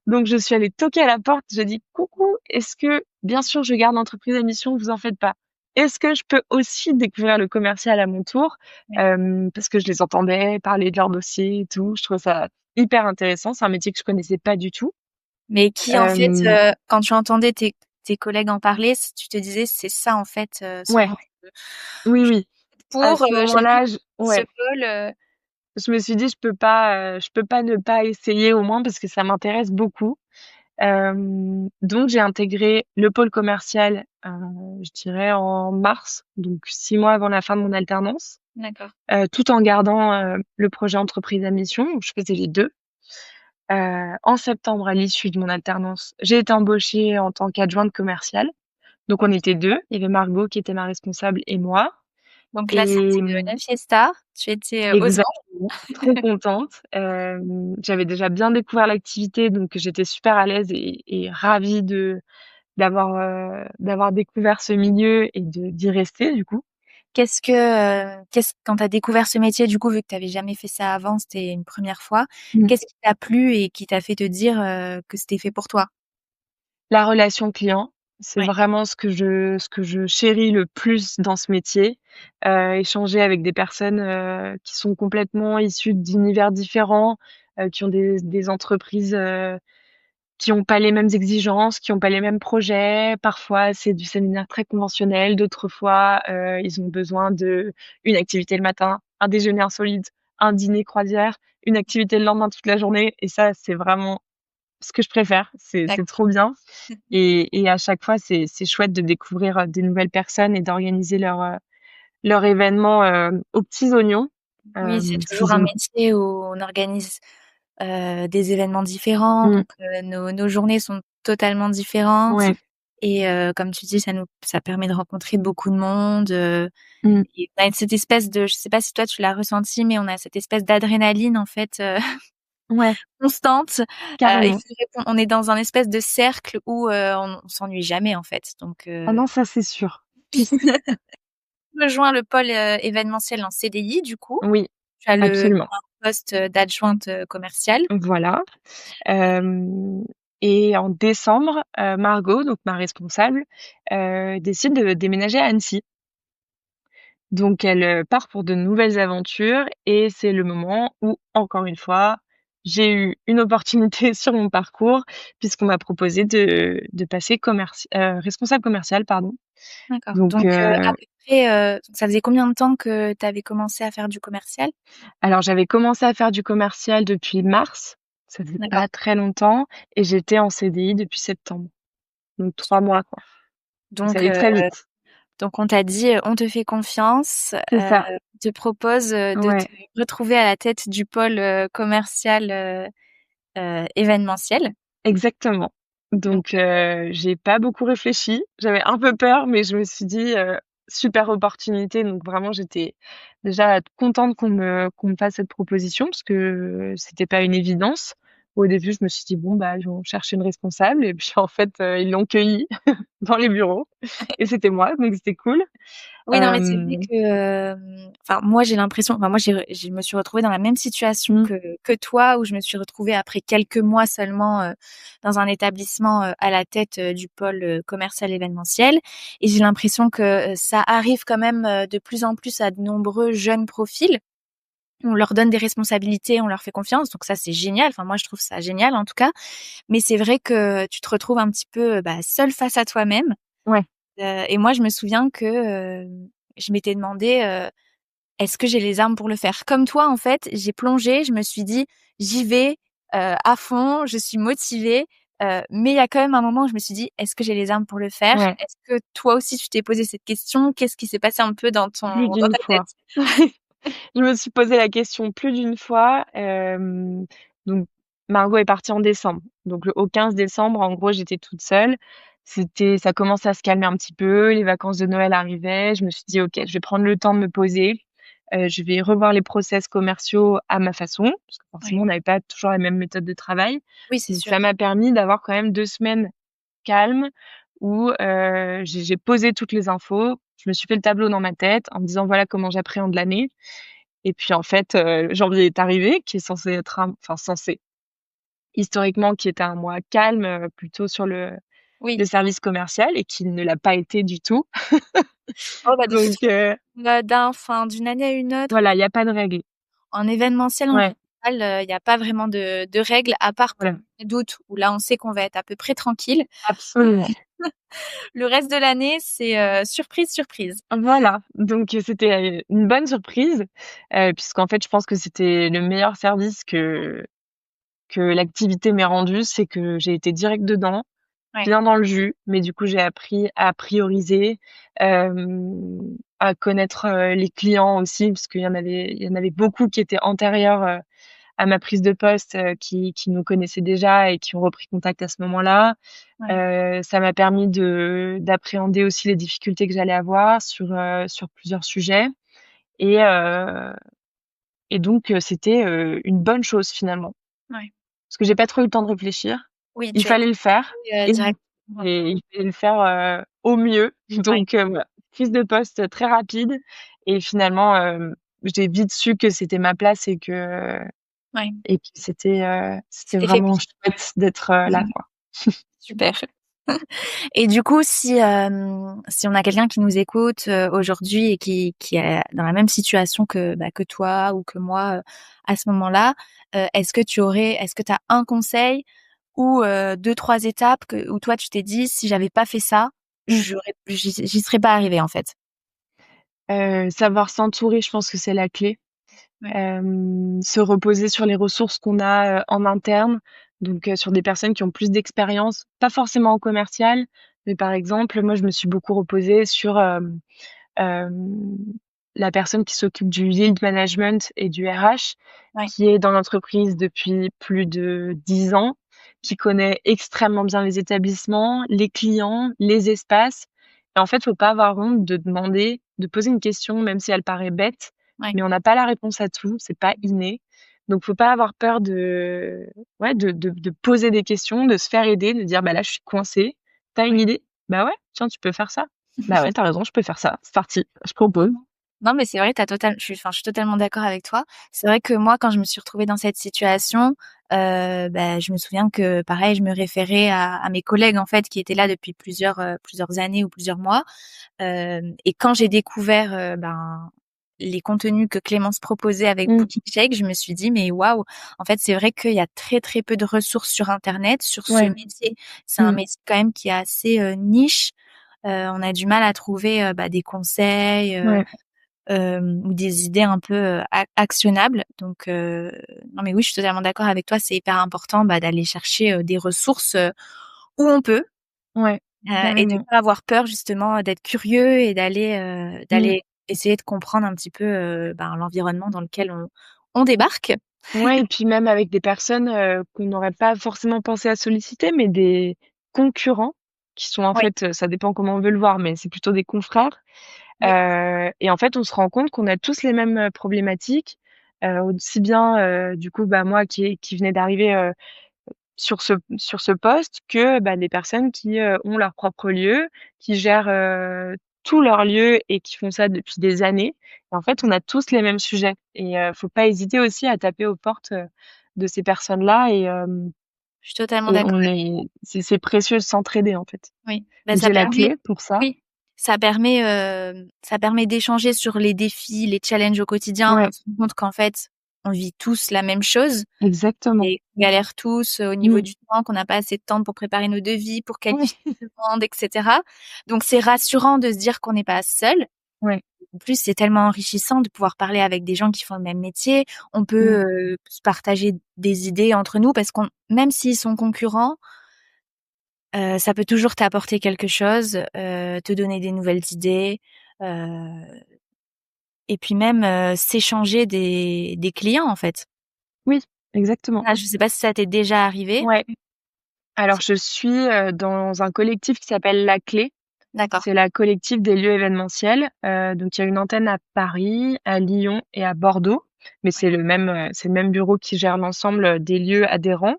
Donc je suis allée toquer à la porte, j'ai dit: «Coucou, est-ce que bien sûr je garde l'entreprise à mission, vous en faites pas. Est-ce que je peux aussi découvrir le commercial à mon tour?» Ouais. Parce que je les entendais parler de leurs dossiers et tout, je trouvais ça hyper intéressant, c'est un métier que je connaissais pas du tout. Mais qui, en fait, Hem, quand tu entendais tes collègues en parler, tu te disais, c'est ça, en fait, ce ouais, dont oui, je oui. À pour, ce j'habite moment-là, je ce ouais. pôle, Je me suis dit: je peux pas ne pas essayer au moins parce que ça m'intéresse beaucoup». Donc j'ai intégré le pôle commercial, je dirais en mars, donc 6 mois avant la fin de mon alternance, D'accord. tout en gardant, le projet entreprise à mission, où je faisais les 2. En septembre, à l'issue de mon alternance, j'ai été embauchée en tant qu'adjointe commerciale. Donc on OK. était 2. Il y avait Margot qui était ma responsable et moi Donc là, et c'était, la fiesta. Tu étais, aux anges. exactement, trop contente. J'avais déjà bien découvert l'activité, donc j'étais super à l'aise et ravie d'avoir découvert ce milieu et d'y rester du coup. Quand tu as découvert ce métier, du coup, vu que tu avais jamais fait ça avant, c'était une première fois, Mmh. qu'est-ce qui t'a plu et qui t'a fait te dire, que c'était fait pour toi? La relation client, c'est Ouais. vraiment ce que je chéris le plus dans ce métier. Échanger avec des personnes, qui sont complètement issues d'univers différents, qui ont des entreprises, qui ont pas les mêmes exigences, qui ont pas les mêmes projets. Parfois, c'est du séminaire très conventionnel, d'autres fois, ils ont besoin d'une activité le matin, un déjeuner insolite, un dîner croisière, une activité le lendemain toute la journée et ça, c'est vraiment ce que je préfère. C'est D'accord. trop bien et à chaque fois, c'est chouette de découvrir, des nouvelles personnes et d'organiser leur événement, aux petits oignons. Oui, c'est toujours Sous un une métier où on organise, des événements différents, mmh, donc nos journées sont totalement différentes ouais, et comme tu dis, ça permet de rencontrer beaucoup de monde, mmh, et on a cette espèce de je sais pas si toi tu l'as ressenti, mais on a cette espèce d'adrénaline en fait, ouais, constante, il carrément. faut répondre on est dans un espèce de cercle où, on s'ennuie jamais en fait, donc Ah non, ça, c'est sûr. rejoins le pôle, événementiel en CDI du coup. Oui, Tu as le absolument. un poste, d'adjointe, commerciale. Voilà. Hem et en décembre, Margot, donc ma responsable, décide de déménager à Annecy. Donc elle, part pour de nouvelles aventures et c'est le moment où, encore une fois, j'ai eu une opportunité sur mon parcours puisqu'on m'a proposé de passer responsable commercial, pardon. D'accord, Donc donc à peu près, ça faisait combien de temps que tu avais commencé à faire du commercial? alors j'avais commencé à faire du commercial depuis mars, ça faisait D'accord. pas très longtemps et j'étais en CDI depuis septembre, donc 3 mois, quoi. Donc ça Donc allait très vite. donc on t'a dit, «On te fait confiance», C'est ça, on te propose, de te ouais. retrouver à la tête du pôle, commercial, événementiel. Exactement. Donc Donc j'ai pas beaucoup réfléchi. J'avais un peu peur, mais je me suis dit, «Super opportunité», donc vraiment j'étais déjà contente qu'on me fasse cette proposition parce que c'était pas une évidence. Au début, je me suis dit: «Bon, bah, ils vont chercher une responsable» et puis en fait, ils l'ont cueillie dans les bureaux et c'était moi, donc c'était cool. oui, non, mais c'est vrai Hem, que, enfin, moi, j'ai l'impression moi, je me suis retrouvée dans la même situation mmh, que toi, où je me suis retrouvée après quelques mois seulement, dans un établissement, à la tête, du pôle, commercial événementiel et j'ai l'impression que, ça arrive quand même, de plus en plus à de nombreux jeunes profils. On leur donne des responsabilités, on leur fait confiance, donc ça, c'est génial. Enfin, moi, je trouve ça génial, en tout cas, mais c'est vrai que tu te retrouves un petit peu, bah, seule face à toi-même. ouais. Et moi, je me souviens que je m'étais demandé est-ce que j'ai les armes pour le faire? Comme toi, en fait, j'ai plongé, je me suis dit j'y vais à fond, je suis motivée. Mais il y a quand même un moment où je me suis dit est-ce que j'ai les armes pour le faire? Ouais, Est-ce que toi aussi tu t'es posé cette question? Qu'est-ce qui s'est passé un peu plus dans d'une ta tête? fois. Je me suis posé la question plus d'une fois. Donc Margot est partie en décembre. Donc au 15 décembre, en gros, j'étais toute seule. Ça commençait à se calmer un petit peu, les vacances de Noël arrivaient. Je me suis dit: «OK, je vais prendre le temps de me poser, je vais revoir les process commerciaux à ma façon», parce que Oui. forcément, on n'avait pas toujours la même méthode de travail. Oui, c'est Donc sûr. ça m'a permis d'avoir quand même 2 semaines calmes où, j'ai posé toutes les infos. Je me suis fait le tableau dans ma tête en me disant: «Voilà comment j'appréhende l'année». Et puis en fait, janvier est arrivé, qui est censé être historiquement, qui était un mois calme, plutôt sur le Oui. service commercial et qui ne l'a pas été du tout. Oh bah, de toute Donc d'une année à une autre, voilà, il y a pas de règle. en événementiel en Ouais, général, il y a pas vraiment de règles à part pour voilà, le mois d'août où là, on sait qu'on va être à peu près tranquille. absolument. Le reste de l'année, c'est surprise, surprise. Voilà, donc c'était, une bonne surprise, puisqu'en fait, je pense que c'était le meilleur service que l'activité m'ait rendu. C'est que j'ai été direct dedans. Ouais, Bien dans le jus, mais du coup, j'ai appris à prioriser, à connaître, les clients aussi, parce qu'il y en avait beaucoup qui étaient antérieurs, à ma prise de poste, qui nous connaissaient déjà et qui ont repris contact à ce moment-là. ouais, Ça m'a permis d'appréhender aussi les difficultés que j'allais avoir sur plusieurs sujets et heu et donc c'était, une bonne chose finalement. ouais. Parce que j'ai pas trop eu le temps de réfléchir. Oui, Il tu as fallait le faire été, et direct. il fallait le faire, au mieux. Ouais, Donc voilà, prise de poste très rapide et finalement, j'ai vite su que c'était ma place ouais. et que c'était C'était fait pour vraiment toi. chouette d'être, là, quoi. Super. Et du coup, si on a quelqu'un qui nous écoute aujourd'hui et qui est dans la même situation que toi ou que moi à ce moment-là, est-ce que tu as un conseil ou 2-3 étapes où toi tu t'es dit si j'avais pas fait ça, j'y serais pas arrivée en fait. Savoir s'entourer, je pense que c'est la clé. Ouais. Se reposer sur les ressources qu'on a, en interne, donc sur des personnes qui ont plus d'expérience, pas forcément en commercial, mais par exemple, moi, je me suis beaucoup reposée sur, hem, la personne qui s'occupe du yield management et du RH, Ouais. qui est dans l'entreprise depuis plus de 10 ans, qui connaît extrêmement bien les établissements, les clients, les espaces et en fait, faut pas avoir honte de demander, de poser une question, même si elle paraît bête, Ouais. mais on n'a pas la réponse à tout, c'est pas inné. Donc faut pas avoir peur de ouais, de poser des questions, de se faire aider, de dire: «Bah, là, je suis coincée. Tu as une Ouais. idée? Bah, ouais, tiens, tu peux faire ça. Bah, ouais, tu as raison, je peux faire ça. C'est parti, je propose». Non, mais c'est vrai, je suis totalement d'accord avec toi. C'est vrai que moi, quand je me suis retrouvée dans cette situation, je me souviens que pareil, je me référais à mes collègues en fait qui étaient là depuis plusieurs années ou plusieurs mois. Et quand j'ai découvert les contenus que Clémence proposait avec Mmh. Booking Shake, je me suis dit mais waouh, en fait c'est vrai qu'il y a très très peu de ressources sur Internet sur ce Ouais. métier. C'est un Mmh. métier quand même qui est assez niche. On a du mal à trouver des conseils. Ouais. Ou des idées un peu actionnables. Donc, non, mais oui, je suis totalement d'accord avec toi. C'est hyper important d'aller chercher des ressources où on peut Ouais. et de Carrément. pas avoir peur justement d'être curieux et Mmh. d'aller essayer de comprendre un petit peu l'environnement dans lequel on débarque. Ouais et puis même avec des personnes, qu'on n'aurait pas forcément pensé à solliciter, mais des concurrents qui sont en Oui, fait, ça dépend comment on veut le voir, mais c'est plutôt des confrères, oui, et en fait, on se rend compte qu'on a tous les mêmes, problématiques, aussi bien, du coup, bah, moi qui venais d'arriver, sur ce poste que, bah, des personnes qui, ont leur propre lieu, qui gèrent, tous leurs lieux et qui font ça depuis des années. Et en fait, on a tous les mêmes sujets et faut pas hésiter aussi à taper aux portes, de ces personnes-là je suis totalement et d'accord. c'est précieux de s'entraider, en fait. Oui, bah, Donc ça j'ai la permet clé pour ça. oui, ça permet d'échanger sur les défis, les challenges au quotidien. On Ouais, se rend compte qu'en fait, on vit tous la même chose Exactement. et on galère tous au niveau Mmh. du temps, qu'on n'a pas assez de temps pour préparer nos devis, pour Oui. qualifier les demandes, et cetera. Donc c'est rassurant de se dire qu'on n'est pas seul. Ouais. En plus, c'est tellement enrichissant de pouvoir parler avec des gens qui font le même métier. On Mmh. peut se partager des idées entre nous parce qu'on, même s'ils sont concurrents, ça peut toujours t'apporter quelque chose, te donner des nouvelles idées, euh, et puis même s'échanger des clients en fait. Oui, exactement. Ah, je sais pas si ça t'est déjà arrivé. Ouais. Alors je suis, dans un collectif qui s'appelle La Clé. D'accord. C'est la collectif des lieux événementiels. Donc il y a une antenne à Paris, à Lyon et à Bordeaux, mais c'est le même bureau qui gère l'ensemble, des lieux adhérents.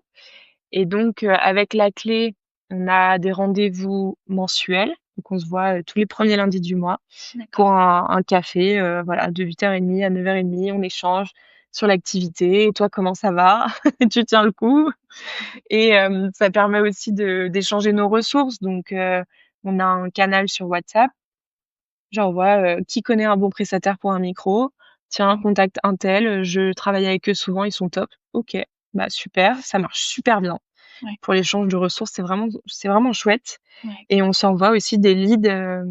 Et donc, avec La Clé, on a des rendez-vous mensuels. Donc on se voit, tous les premiers lundis du mois D'accord. pour un café, voilà, de 8h30 à 9h30. On échange sur l'activité: «Et toi, comment ça va? Tu tiens le coup?» Et ça permet aussi d'échanger nos ressources. Donc on a un canal sur WhatsApp. J'envoie, «Qui connaît un bon prestataire pour un micro? Tiens, Ouais. contacte untel, je travaille avec eux souvent, ils sont top». OK, bah, super, ça marche super bien. Ouais. Pour l'échange de ressources, c'est vraiment chouette. Ouais. Et on s'envoie aussi des leads,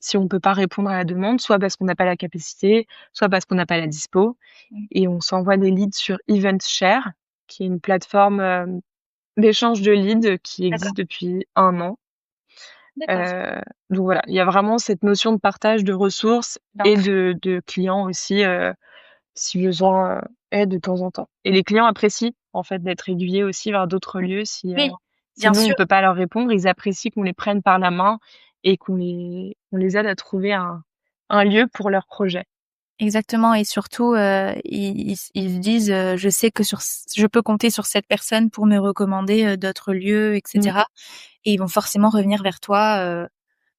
si on peut pas répondre à la demande, soit parce qu'on n'a pas la capacité, soit parce qu'on n'a pas la dispo. Ouais. Et on s'envoie des leads sur EventShare, qui est une plateforme, d'échange de leads qui D'accord. existe depuis 1 an. D'accord. Heu, donc voilà, il y a vraiment cette notion de partage de ressources et D'entraide. de clients aussi, si besoin, est de temps en temps. Et les clients apprécient, en fait, d'être aiguillés aussi vers d'autres lieux Oui, si bien nous, on sûr. peut pas leur répondre. Ils apprécient qu'on les prenne par la main et qu'on les aide à trouver un lieu pour leur projet. Exactement et surtout, ils se disent, «Je sais que je peux compter sur cette personne pour me recommander, d'autres lieux et Mmh. cetera» et ils vont forcément revenir vers toi,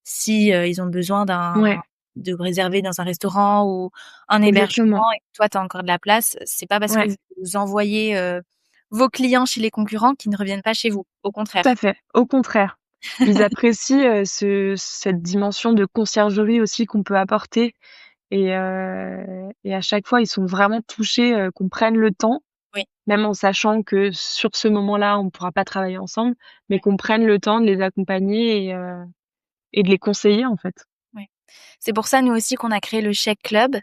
si, ils ont besoin Ouais, de réserver dans un restaurant ou un exactement. hébergement et que toi tu as encore de la place. C'est pas parce que Ouais, vous envoyez, vos clients chez les concurrents qu'ils ne reviennent pas chez vous. Au tout contraire. à fait. Au contraire, ils apprécient, cette dimension de conciergerie aussi qu'on peut apporter. Et à chaque fois, ils sont vraiment touchés, qu'on prenne le temps, Oui, même en sachant que sur ce moment-là, on ne pourra pas travailler ensemble, mais ouais, qu'on prenne le temps de les accompagner et de les conseiller, en fait. ouais. C'est pour ça, nous aussi, qu'on a créé le Chèque Club,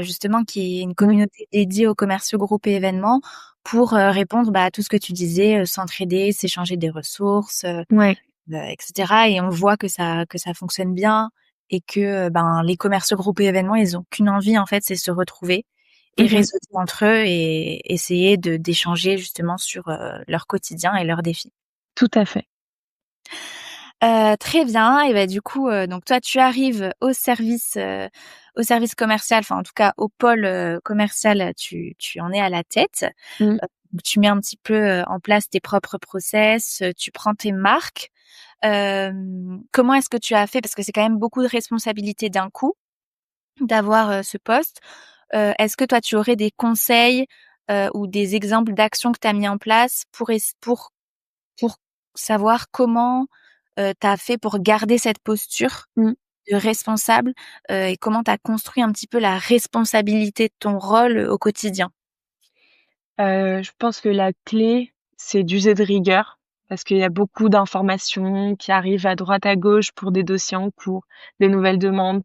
justement, qui est une Mmh. communauté dédiée aux commerciaux, groupes et événements pour, répondre, bah, à tout ce que tu disais, s'entraider, s'échanger des ressources, Ouais. et cetera et on voit que ça fonctionne bien et que, ben, les commerciaux, groupes et événements, ils ont qu'une envie, en fait, c'est se retrouver et Mmh. réseauter entre eux et essayer d'échanger justement sur, leur quotidien et leurs défis. Tout à fait. Très bien et bah, du coup, donc toi, tu arrives au service commercial, enfin, en tout cas, au pôle, commercial, tu en es à la tête. Mmh. Tu mets un petit peu, en place tes propres process, tu prends tes marques. Comment est-ce que tu as fait? Parce que c'est quand même beaucoup de responsabilités d'un coup, d'avoir, ce poste. Est-ce que toi, tu aurais des conseils, ou des exemples d'actions que tu as mis en place pour savoir comment, tu as fait pour garder cette posture Mmh. de responsable, et comment tu as construit un petit peu la responsabilité de ton rôle, au quotidien? Je pense que la clé, c'est d'user de rigueur parce qu'il y a beaucoup d'informations qui arrivent à droite à gauche pour des dossiers en cours, des nouvelles demandes,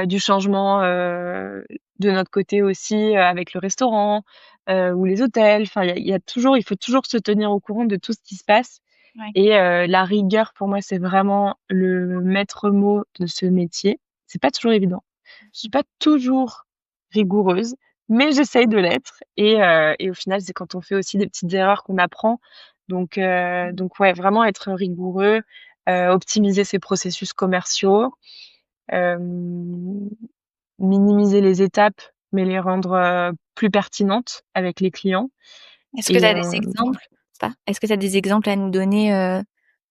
du changement, de notre côté aussi, avec le restaurant, ou les hôtels. Enfin, il faut toujours se tenir au courant de tout ce qui se passe. Ouais. Et la rigueur pour moi, c'est vraiment le maître mot de ce métier. C'est pas toujours évident. Je suis pas toujours rigoureuse, mais j'essaye de l'être. Et au final, c'est quand on fait aussi des petites erreurs qu'on apprend. Donc ouais, vraiment être rigoureux, optimiser ses processus commerciaux, hem, minimiser les étapes, mais les rendre, plus pertinentes avec les clients. Est-ce que tu Et as des exemples? Ça, est-ce que tu as des exemples à nous donner,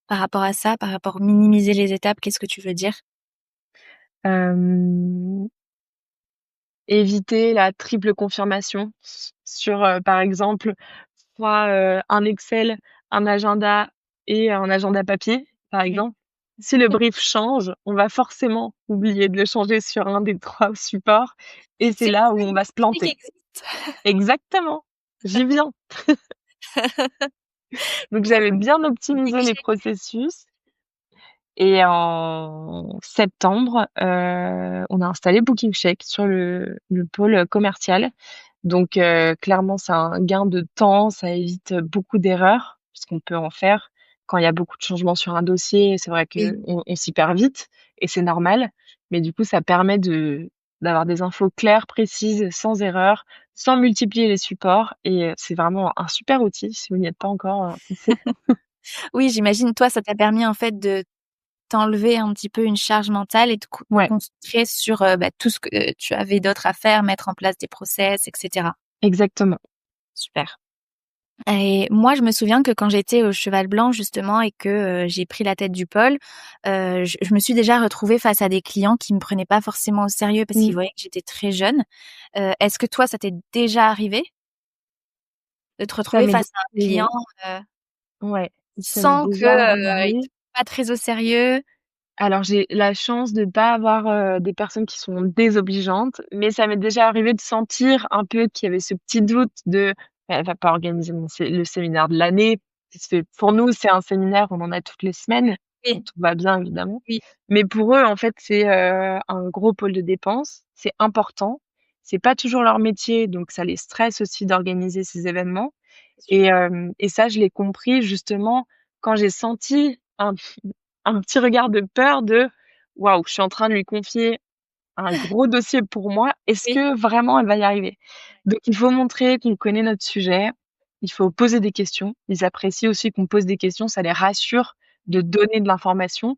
par rapport à ça, par rapport minimiser les étapes, qu'est-ce que tu veux dire? hem éviter la triple confirmation sur, par exemple, soit, un Excel, un agenda et un agenda papier, par Oui. exemple. Si le brief change, on va forcément oublier de le changer sur un des 3 supports et c'est C'est là où on va se technique planter. Exactement, j'y viens. Donc j'avais bien optimisé les processus et en septembre, on a installé Booking Check sur le pôle commercial. Donc clairement, c'est un gain de temps, ça évite beaucoup d'erreurs puisqu'on peut en faire quand il y a beaucoup de changements sur un dossier. C'est vrai Oui. qu'on s'y perd vite et c'est normal, mais du coup, ça permet d'avoir des infos claires, précises, sans erreur, sans multiplier les supports et c'est vraiment un super outil. Si vous n'y êtes pas encore, foncez. Oui, j'imagine, toi, ça t'a permis en fait de t'enlever un petit peu une charge mentale et de te Ouais, concentrer sur tout ce que tu avais d'autre à faire, mettre en place des process, etc. exactement. Super. Et moi, je me souviens que quand j'étais au Cheval Blanc justement et que j'ai pris la tête du pôle, je me suis déjà retrouvée face à des clients qui me prenaient pas forcément au sérieux parce qu'ils Mmh. voyaient que j'étais très jeune. Est-ce que toi, ça t'est déjà arrivé de te Ça retrouver m'est face à un déjà client, arrivé. Ouais, ça m'est sans que déjà il arrivé. te prenne pas très au sérieux? Alors j'ai la chance de pas avoir, des personnes qui sont désobligeantes, mais ça m'est déjà arrivé de sentir un peu qu'il y avait ce petit doute de: «Elle va pas organiser le séminaire de l'année». C'est pour nous, c'est un séminaire, on en a toutes les semaines, quand Oui, tout va bien évidemment. oui, Mais pour eux, en fait, c'est, un gros pôle de dépenses, c'est important. C'est pas toujours leur métier, donc ça les stresse aussi d'organiser ces événements c'est sûr. et ça, je l'ai compris justement quand j'ai senti un petit regard de peur de: «Waouh, je suis en train de lui confier un gros dossier pour moi. Est-ce Oui, que vraiment elle va y arriver?» Donc il faut montrer qu'on connaît notre sujet, il faut poser des questions. Ils apprécient aussi qu'on pose des questions, ça les rassure de donner de l'information,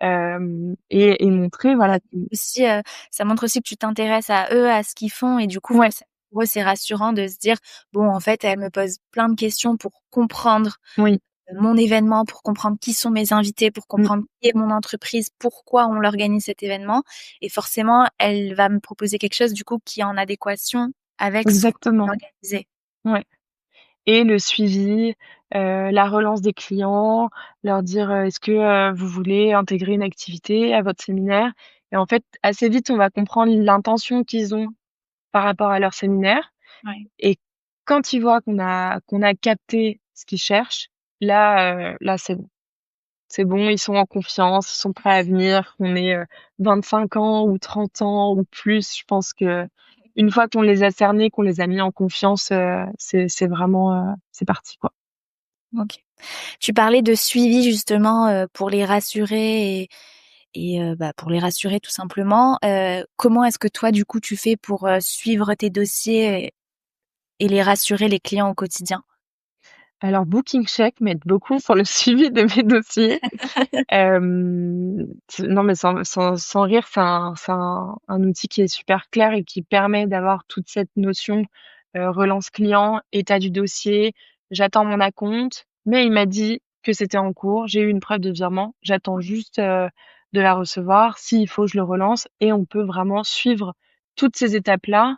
hem et montrer voilà que aussi, ça montre aussi que tu t'intéresses à eux, à ce qu'ils font et du coup, ouais, forcément pour eux, c'est rassurant de se dire: «Bon, en fait, elle me pose plein de questions pour comprendre oui, mon événement, pour comprendre qui sont mes invités, pour mmh, comprendre qui est mon entreprise, pourquoi on l'organise cet événement et forcément, elle va me proposer quelque chose du coup qui est en adéquation avec ce qu'on exactement, a organisé». ouais et le suivi, la relance des clients, leur dire, «Est-ce que, vous voulez intégrer une activité à votre séminaire?» Et en fait, assez vite, on va comprendre l'intention qu'ils ont par rapport à leur séminaire Ouais. et quand ils voient qu'on a capté ce qu'ils cherchent, là, c'est bon. C'est bon, ils sont en confiance, ils sont prêts à venir, qu'on ait, 25 ans ou 30 ans ou plus. Je pense qu'une fois qu'on les a cernés, qu'on les a mis en confiance, c'est vraiment, c'est parti, quoi. OK. Tu parlais de suivi justement, pour les rassurer et pour les rassurer tout simplement. Comment est-ce que toi, du coup, tu fais pour, suivre tes dossiers et les rassurer, les clients au quotidien? Alors Booking Check m'aide beaucoup pour le suivi de mes dossiers. Non, mais sans rire, c'est un outil qui est super clair et qui permet d'avoir toute cette notion, relance client, état du dossier, j'attends mon acompte, mais il m'a dit que c'était en cours, j'ai eu une preuve de virement, j'attends juste, de la recevoir. S'il faut, je le relance et on peut vraiment suivre toutes ces étapes-là.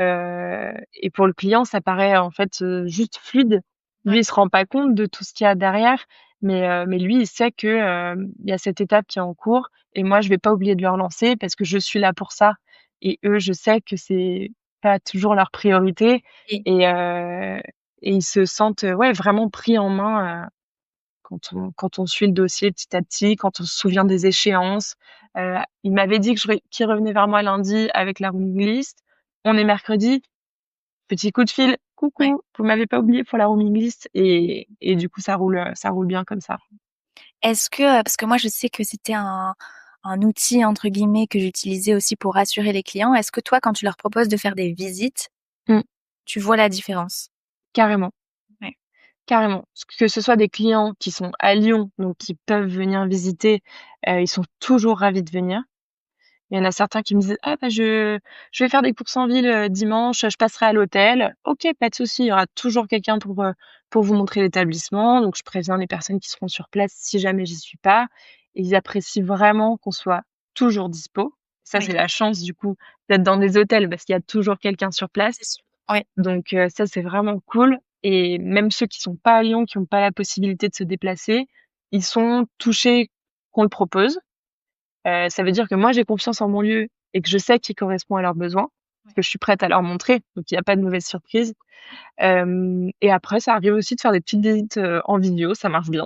Et pour le client, ça paraît en fait, juste fluide. Lui, Ouais. il se rend pas compte de tout ce qu'il y a derrière, mais lui, il sait que, il y a cette étape qui est en cours et moi, je vais pas oublier de le relancer parce que je suis là pour ça et eux, je sais que c'est pas toujours leur priorité Et et heu et ils se sentent, ouais, vraiment pris en main, quand on suit le dossier petit à petit, quand on se souvient des échéances. Il m'avait dit qu'il revenait vers moi lundi avec la rooming list. On est mercredi, petit coup de fil: ouais. «Coucou, vous m'avez pas oublié pour la rooming list» et du coup ça roule bien comme ça. Est-ce que, parce que moi je sais que c'était un «outil» entre guillemets que j'utilisais aussi pour rassurer les clients. Est-ce que toi, quand tu leur proposes de faire des visites, Mmh, tu vois la différence? carrément, Ouais. carrément. Que ce soit des clients qui sont à Lyon, donc qui peuvent venir visiter, ils sont toujours ravis de venir. Il y en a certains qui me disent: «Ah bah je vais faire des courses en ville, dimanche, je passerai à l'hôtel». OK, pas de souci, il y aura toujours quelqu'un pour vous montrer l'établissement. Donc je préviens les personnes qui seront sur place si jamais j'y suis pas. Et ils apprécient vraiment qu'on soit toujours dispo. Ça, Oui, c'est la chance du coup d'être dans des hôtels parce qu'il y a toujours quelqu'un sur place. c'est sûr. Ouais. Donc ça, c'est vraiment cool et même ceux qui sont pas à Lyon, qui ont pas la possibilité de se déplacer, ils sont touchés qu'on le propose. Ça veut dire que moi, j'ai confiance en mon lieu et que je sais qu'il correspond à leurs besoins parce que je suis prête à leur montrer, donc il y a pas de mauvaise surprise. Et après ça arrive aussi de faire des petites visites, en vidéo, ça marche bien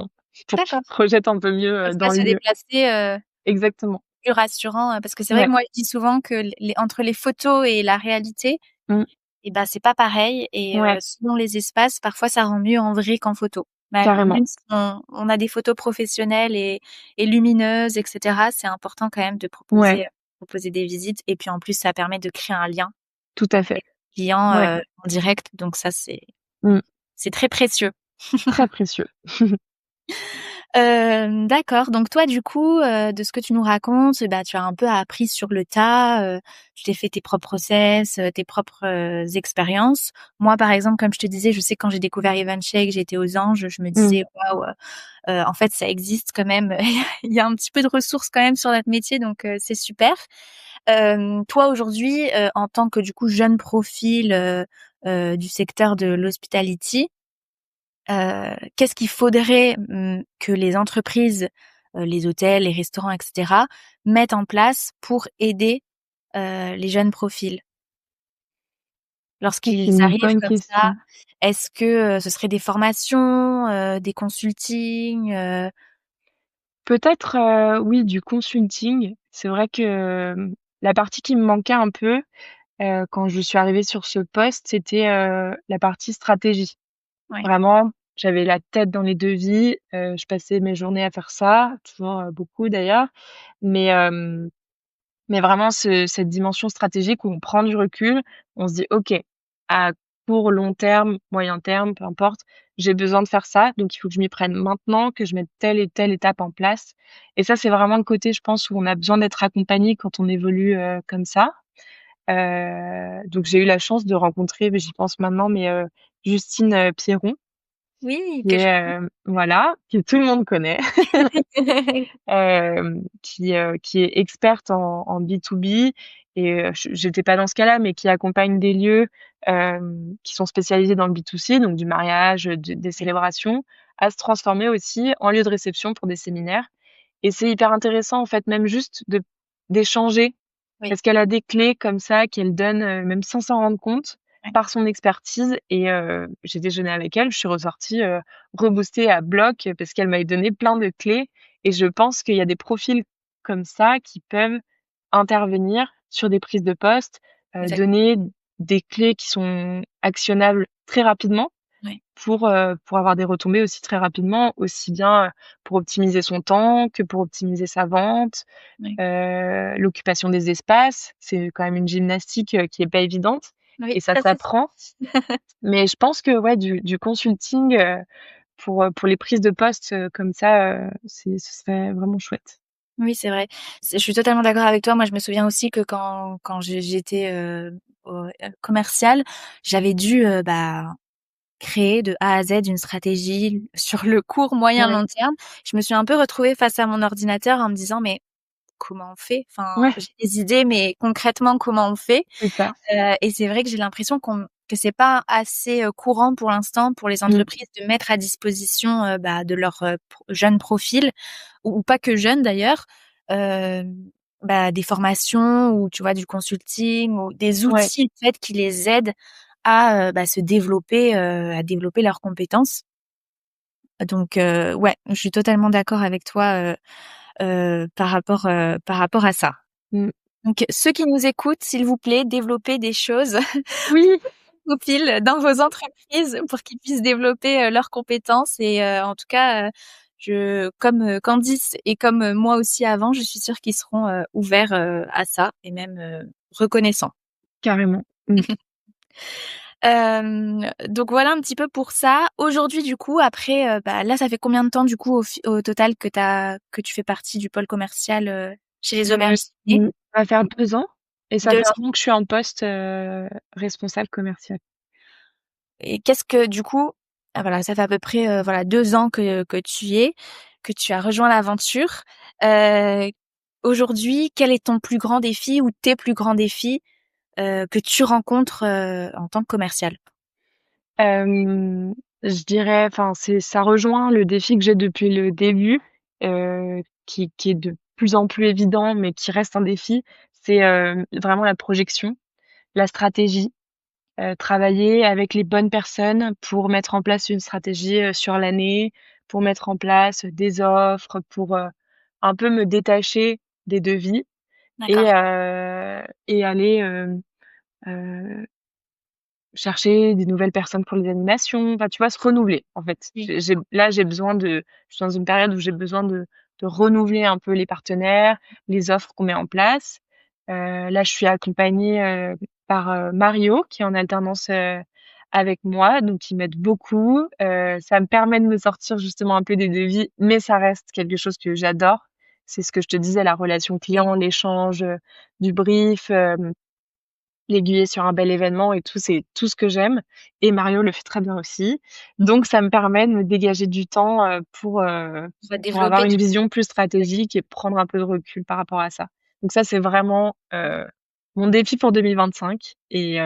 pour qu'ils D'accord. se projettent un peu mieux, Comme dans ça, le se lieu. déplacer, Exactement. plus rassurant, parce que c'est vrai Ouais. que moi, je dis souvent que les entre les photos et la réalité, Mmh. et ben, c'est pas pareil et Ouais, selon les espaces, parfois ça rend mieux en vrai qu'en photo. carrément. Même si on a des photos professionnelles et lumineuses et cetera, c'est important quand même de Ouais, proposer des visites et puis en plus ça permet de créer un lien tout à fait. avec le client, Ouais. en direct donc ça Mmh. c'est très précieux. Très précieux. D'accord, donc toi du coup, de ce que tu nous racontes, bah, tu as un peu appris sur le tas, tu t'es fait tes propres process, tes propres, expériences. Moi, par exemple, comme je te disais, je sais que quand j'ai découvert Evenshake, j'étais aux anges, je me Mmh. disais: «Waouh, en fait, ça existe quand même, il y a un petit peu de ressources quand même sur notre métier donc c'est super». Toi aujourd'hui, en tant que du coup jeune profil, du secteur de l'hospitality, qu'est-ce qu'il faudrait, que les entreprises, les hôtels, les restaurants et cetera, mettent en place pour aider, les jeunes profils? C'est Lorsqu'ils une arrivent bonne comme ça, question. est-ce que, ce serait des formations, des consultings, Peut-être, oui, du consulting. C'est vrai que, la partie qui me manquait un peu, quand je suis arrivée sur ce poste, c'était, la partie stratégie. Ouais, Vraiment, j'avais la tête dans les devis, je passais mes journées à faire ça, toujours, beaucoup d'ailleurs, mais vraiment cette dimension stratégique où on prend du recul, on se dit: «OK, à court, long terme, moyen terme, peu importe, j'ai besoin de faire ça, donc il faut que je m'y prenne maintenant, que je mette telle et telle étape en place» et ça, c'est vraiment le côté, je pense, où on a besoin d'être accompagné quand on évolue, comme ça. Donc j'ai eu la chance de rencontrer, beh, j'y pense maintenant, mais Justine, Pierron oui, qui que je est, voilà, que tout le monde connaît. Qui est experte en B2B et j'étais pas dans ce cas-là, mais qui accompagne des lieux, qui sont spécialisés dans le B2C, donc du mariage, des célébrations, à se transformer aussi en lieu de réception pour des séminaires et c'est hyper intéressant, en fait, même juste d'échanger Oui, parce qu'elle a des clés comme ça qu'elle donne, même sans s'en rendre compte, ouais, par son expertise et j'ai déjeuné avec elle, je suis ressortie, reboostée à bloc, parce qu'elle m'avait donné plein de clés et je pense qu'il y a des profils comme ça qui peuvent intervenir sur des prises de poste, exactement, donner des clés qui sont actionnables très rapidement ouais, pour avoir des retombées aussi très rapidement, aussi bien, pour optimiser son temps que pour optimiser sa vente. ouais. L'occupation des espaces, c'est quand même une gymnastique, qui est pas évidente Oui, et ça ça c'est s'apprend. Mais je pense que ouais, du consulting, pour les prises de poste, comme ça, ce serait vraiment chouette. oui, c'est vrai. Je suis totalement d'accord avec toi. Moi, je me souviens aussi que quand j'étais, commerciale, j'avais dû, bah, créer de A à Z une stratégie sur le court, moyen, Ouais, long terme. Je me suis un peu retrouvée face à mon ordinateur en me disant: «Mais comment on fait?» Enfin, ouais, j'ai des idées, mais concrètement, comment on fait? c'est ça. Et c'est vrai que j'ai l'impression que c'est pas assez, courant pour l'instant pour les Mmh, entreprises de mettre à disposition, bah, de leurs, jeunes profils ou pas que jeunes d'ailleurs, bah, des formations ou tu vois, du consulting ou des ouais. outils en fait qui les aident à, bah, se développer, à développer leurs compétences. Donc ouais, je suis totalement d'accord avec toi, par rapport à ça. Mmh. Donc ceux qui nous écoutent, s'il vous plaît, développez des choses Oui, profils dans vos entreprises pour qu'ils puissent développer, leurs compétences et en tout cas, je comme, Candice et comme, moi aussi avant, je suis sûre qu'ils seront, ouverts, à ça et même, reconnaissants. carrément. Mmh. Donc voilà un petit peu pour ça. Aujourd'hui du coup après, bah, là ça fait combien de temps du coup au total que tu fais partie du pôle commercial, chez les aubergistes? Ça va faire 2 ans et ça 2 fait 1 ans. an que je suis en poste, responsable commercial. Et qu'est-ce que du coup voilà, ça fait à peu près, voilà 2 ans que tu y es, que tu as rejoint l'aventure. Heu, Aujourd'hui, quel est ton plus grand défi ou tes plus grands défis, que tu rencontres, en tant que commercial? Hem, je dirais enfin, ça rejoint le défi que j'ai depuis le début, qui est de plus en plus évident, mais qui reste un défi, c'est, vraiment la projection. la stratégie, travailler avec les bonnes personnes pour mettre en place une stratégie, sur l'année, pour mettre en place des offres, pour, un peu me détacher des devis D'accord. et aller, heu, chercher des nouvelles personnes pour les animations, enfin, tu vois? Se renouveler, en fait. Oui. J'ai besoin de je suis dans une période où j'ai besoin de renouveler un peu les partenaires, les offres qu'on met en place. Là, je suis accompagnée, par, Mario qui est en alternance, avec moi, donc il m'aide beaucoup. Ça me permet de me sortir justement un peu des devis, mais ça reste quelque chose que j'adore. C'est ce que je te disais, la relation Oui. client, l'échange, du brief, l'aiguiller sur un bel événement et tout, c'est tout ce que j'aime et Mario le fait très bien aussi. Donc ça me permet de me dégager du temps, On va pour avoir développer une du vision plus oui. stratégique et prendre un peu de recul par rapport à ça. Donc ça, c'est vraiment, mon défi pour 2025 et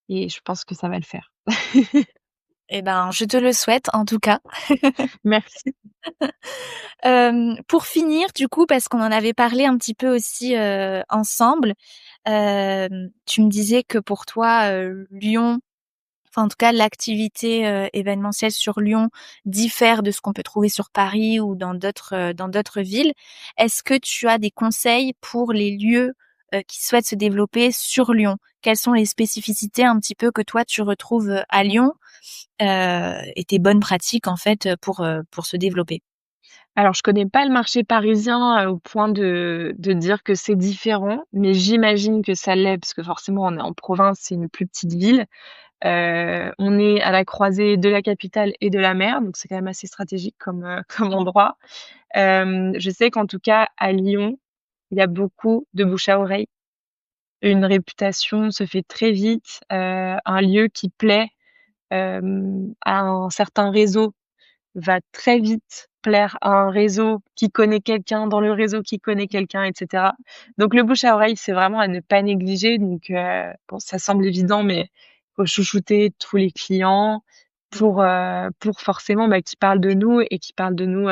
je pense que ça va le faire. Eh ben, je te le souhaite en tout cas. Merci. Pour finir, du coup, parce qu'on en avait parlé un petit peu aussi ensemble, tu me disais que pour toi, Lyon, enfin en tout cas l'activité événementielle sur Lyon diffère de ce qu'on peut trouver sur Paris ou dans d'autres villes. Est-ce que tu as des conseils pour les lieux qui souhaitent se développer sur Lyon? Quelles sont les spécificités un petit peu que toi tu retrouves à Lyon et tes bonnes pratiques en fait pour se développer? Alors je connais pas le marché parisien, au point de dire que c'est différent, mais j'imagine que ça l'est parce que forcément on est en province, c'est une plus petite ville. On est à la croisée de la capitale et de la mer, donc c'est quand même assez stratégique comme, comme endroit. Je sais qu'en tout cas à Lyon, il y a beaucoup de bouche à oreille. Une réputation se fait très vite, un lieu qui plaît, à un certain réseau va très vite plaire à un réseau qui connaît quelqu'un dans le réseau qui connaît quelqu'un et cetera. Donc le bouche à oreille, c'est vraiment à ne pas négliger. Donc bon, ça semble évident, mais faut chouchouter tous les clients pour forcément, bah, qu'ils parlent de nous et qu'ils parlent de nous,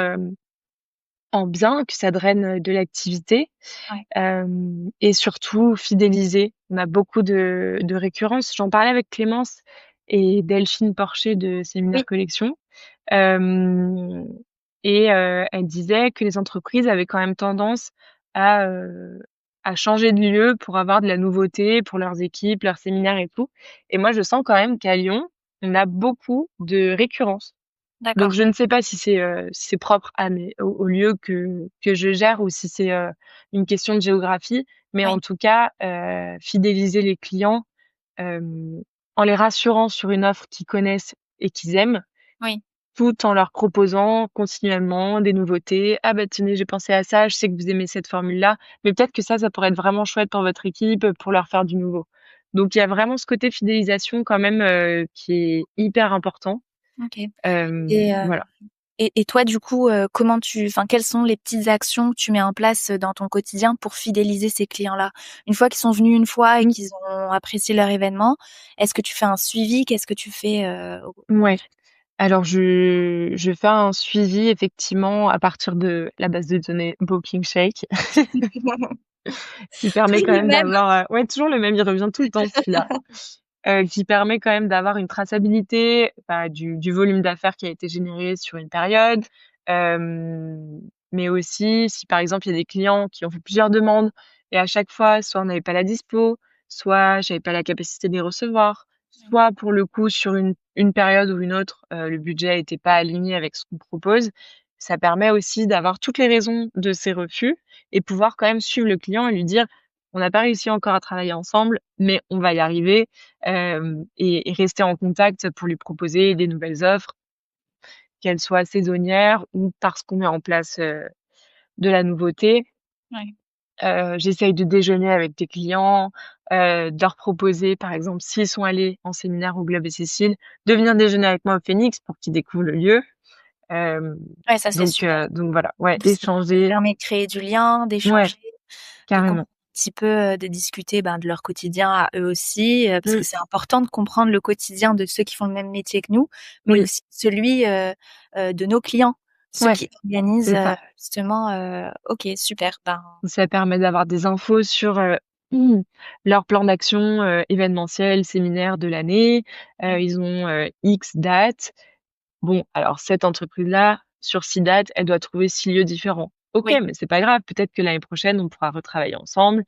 en bien, que ça draine, de l'activité. Ouais. Et surtout fidéliser. On a beaucoup de récurrence. J'en parlais avec Clémence et Delphine Porcher de Oui, Séminaire Collection. Hem Elle disait que les entreprises avaient quand même tendance à, heu, à changer de lieu pour avoir de la nouveauté pour leurs équipes, leurs séminaires et tout. Et moi, je sens quand même qu'à Lyon, on a beaucoup de récurrence. Donc d'accord. je ne sais pas si c'est propre à mes aux lieux que je gère ou si c'est, une question de géographie. Mais Oui, en tout cas, fidéliser les clients, hem, en les rassurant sur une offre qu'ils connaissent et qu'ils aiment, oui. tout en leur proposant continuellement des nouveautés. «Ah bah tenez, j'ai pensé à ça, je sais que vous aimez cette formule-là, mais peut-être que ça pourrait être vraiment chouette pour votre équipe, pour leur faire du nouveau». Donc il y a vraiment ce côté fidélisation quand même, qui est hyper important. OK. Et Voilà. et toi, du coup, enfin, quelles sont les petites actions que tu mets en place, dans ton quotidien pour fidéliser ces clients-là? Une fois qu'ils sont venus une fois et Mmh. qu'ils ont apprécié leur événement, est-ce que tu fais un suivi? Qu'est-ce que tu fais, au Ouais. Alors je fais un suivi effectivement à partir de la base de données BookingShake qui permet toujours quand le même même? d'avoir, ouais, toujours le même, il revient tout le temps celui-là. Qui permet quand même d'avoir une traçabilité, bah, du volume d'affaires qui a été généré sur une période. Hem, mais aussi si par exemple il y a des clients qui ont fait plusieurs demandes et à chaque fois, soit on n'avait pas la dispo, soit j'avais pas la capacité de les recevoir, Oui, soit pour le coup sur une période ou une autre, le budget était pas aligné avec ce qu'on propose. Ça permet aussi d'avoir toutes les raisons de ces refus et pouvoir quand même suivre le client et lui dire: «On n'a pas réussi encore à travailler ensemble, mais on va y arriver». Et rester en contact pour lui proposer des nouvelles offres, qu'elles soient saisonnières ou parce qu'on met en place, de la nouveauté. ouais. J'essaye de déjeuner avec des clients, de leur proposer, par exemple, s'ils sont allés en séminaire au Globe et Cécile, de venir déjeuner avec moi au Phénix pour qu'ils découvrent le lieu. Hem, Ouais, ça, c'est super. donc voilà, ouais, Ça d'échanger. permet de créer du lien, Ouais, d'échanger, de comprendre carrément. un petit peu, de discuter, ben, de leur quotidien à eux aussi, parce que Mmh, c'est important de comprendre le quotidien de ceux qui font le même métier que nous, mais oui, aussi celui, de nos clients, ceux ouais, qui organisent, c'est ça. justement, OK, super, ben Ça permet d'avoir des infos sur, Mmh. Leur plan d'action, événementiel, séminaire de l'année, ils ont, X dates. Bon, alors cette entreprise-là, sur 6 dates, elle doit trouver 6 lieux différents. OK, Oui, mais c'est pas grave, peut-être que l'année prochaine, on pourra retravailler ensemble,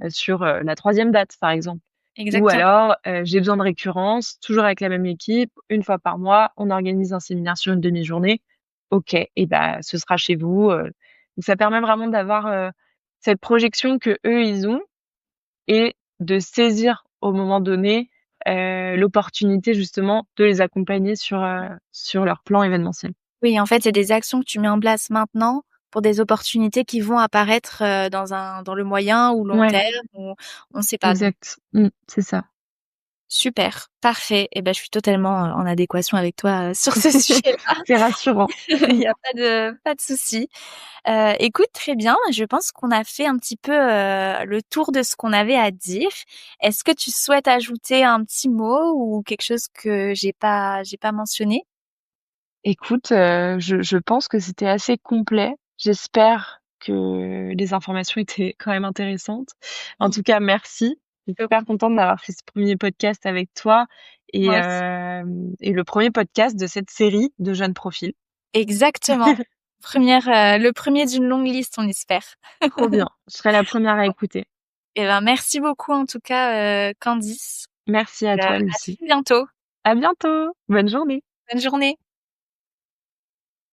sur, la troisième date, par exemple. Ou exactement. alors, j'ai besoin de récurrence, toujours avec la même équipe, une fois par mois, on organise un séminaire sur une demi-journée. OK et bah, ce sera chez vous, donc ça permet vraiment d'avoir, cette projection qu'eux, ils ont et de saisir au moment donné, l'opportunité justement de les accompagner sur leur plan événementiel. Oui, en fait, c'est des actions que tu mets en place maintenant pour des opportunités qui vont apparaître, dans le moyen ou long Ouais, terme ou on ne sait pas donc exact. C'est ça. super, parfait et ben, je suis totalement, en adéquation avec toi, sur ce sujet-là. C'est rassurant. Il y a pas de souci. Écoute, très bien, je pense qu'on a fait un petit peu, le tour de ce qu'on avait à dire. Est-ce que tu souhaites ajouter un petit mot ou quelque chose que j'ai pas mentionné? Écoute, je pense que c'était assez complet. J'espère que les informations étaient quand même intéressantes. En tout cas, merci. Je suis super contente d'avoir fait ce premier podcast avec toi Moi aussi. et le premier podcast de cette série de jeunes profils. Exactement. Le premier d'une longue liste, on espère. Trop bien, je serai la première à écouter. Et ben, merci beaucoup en tout cas, Candice Merci à et toi, à Lucie. très bientôt. À bientôt. Bonne journée. Bonne journée.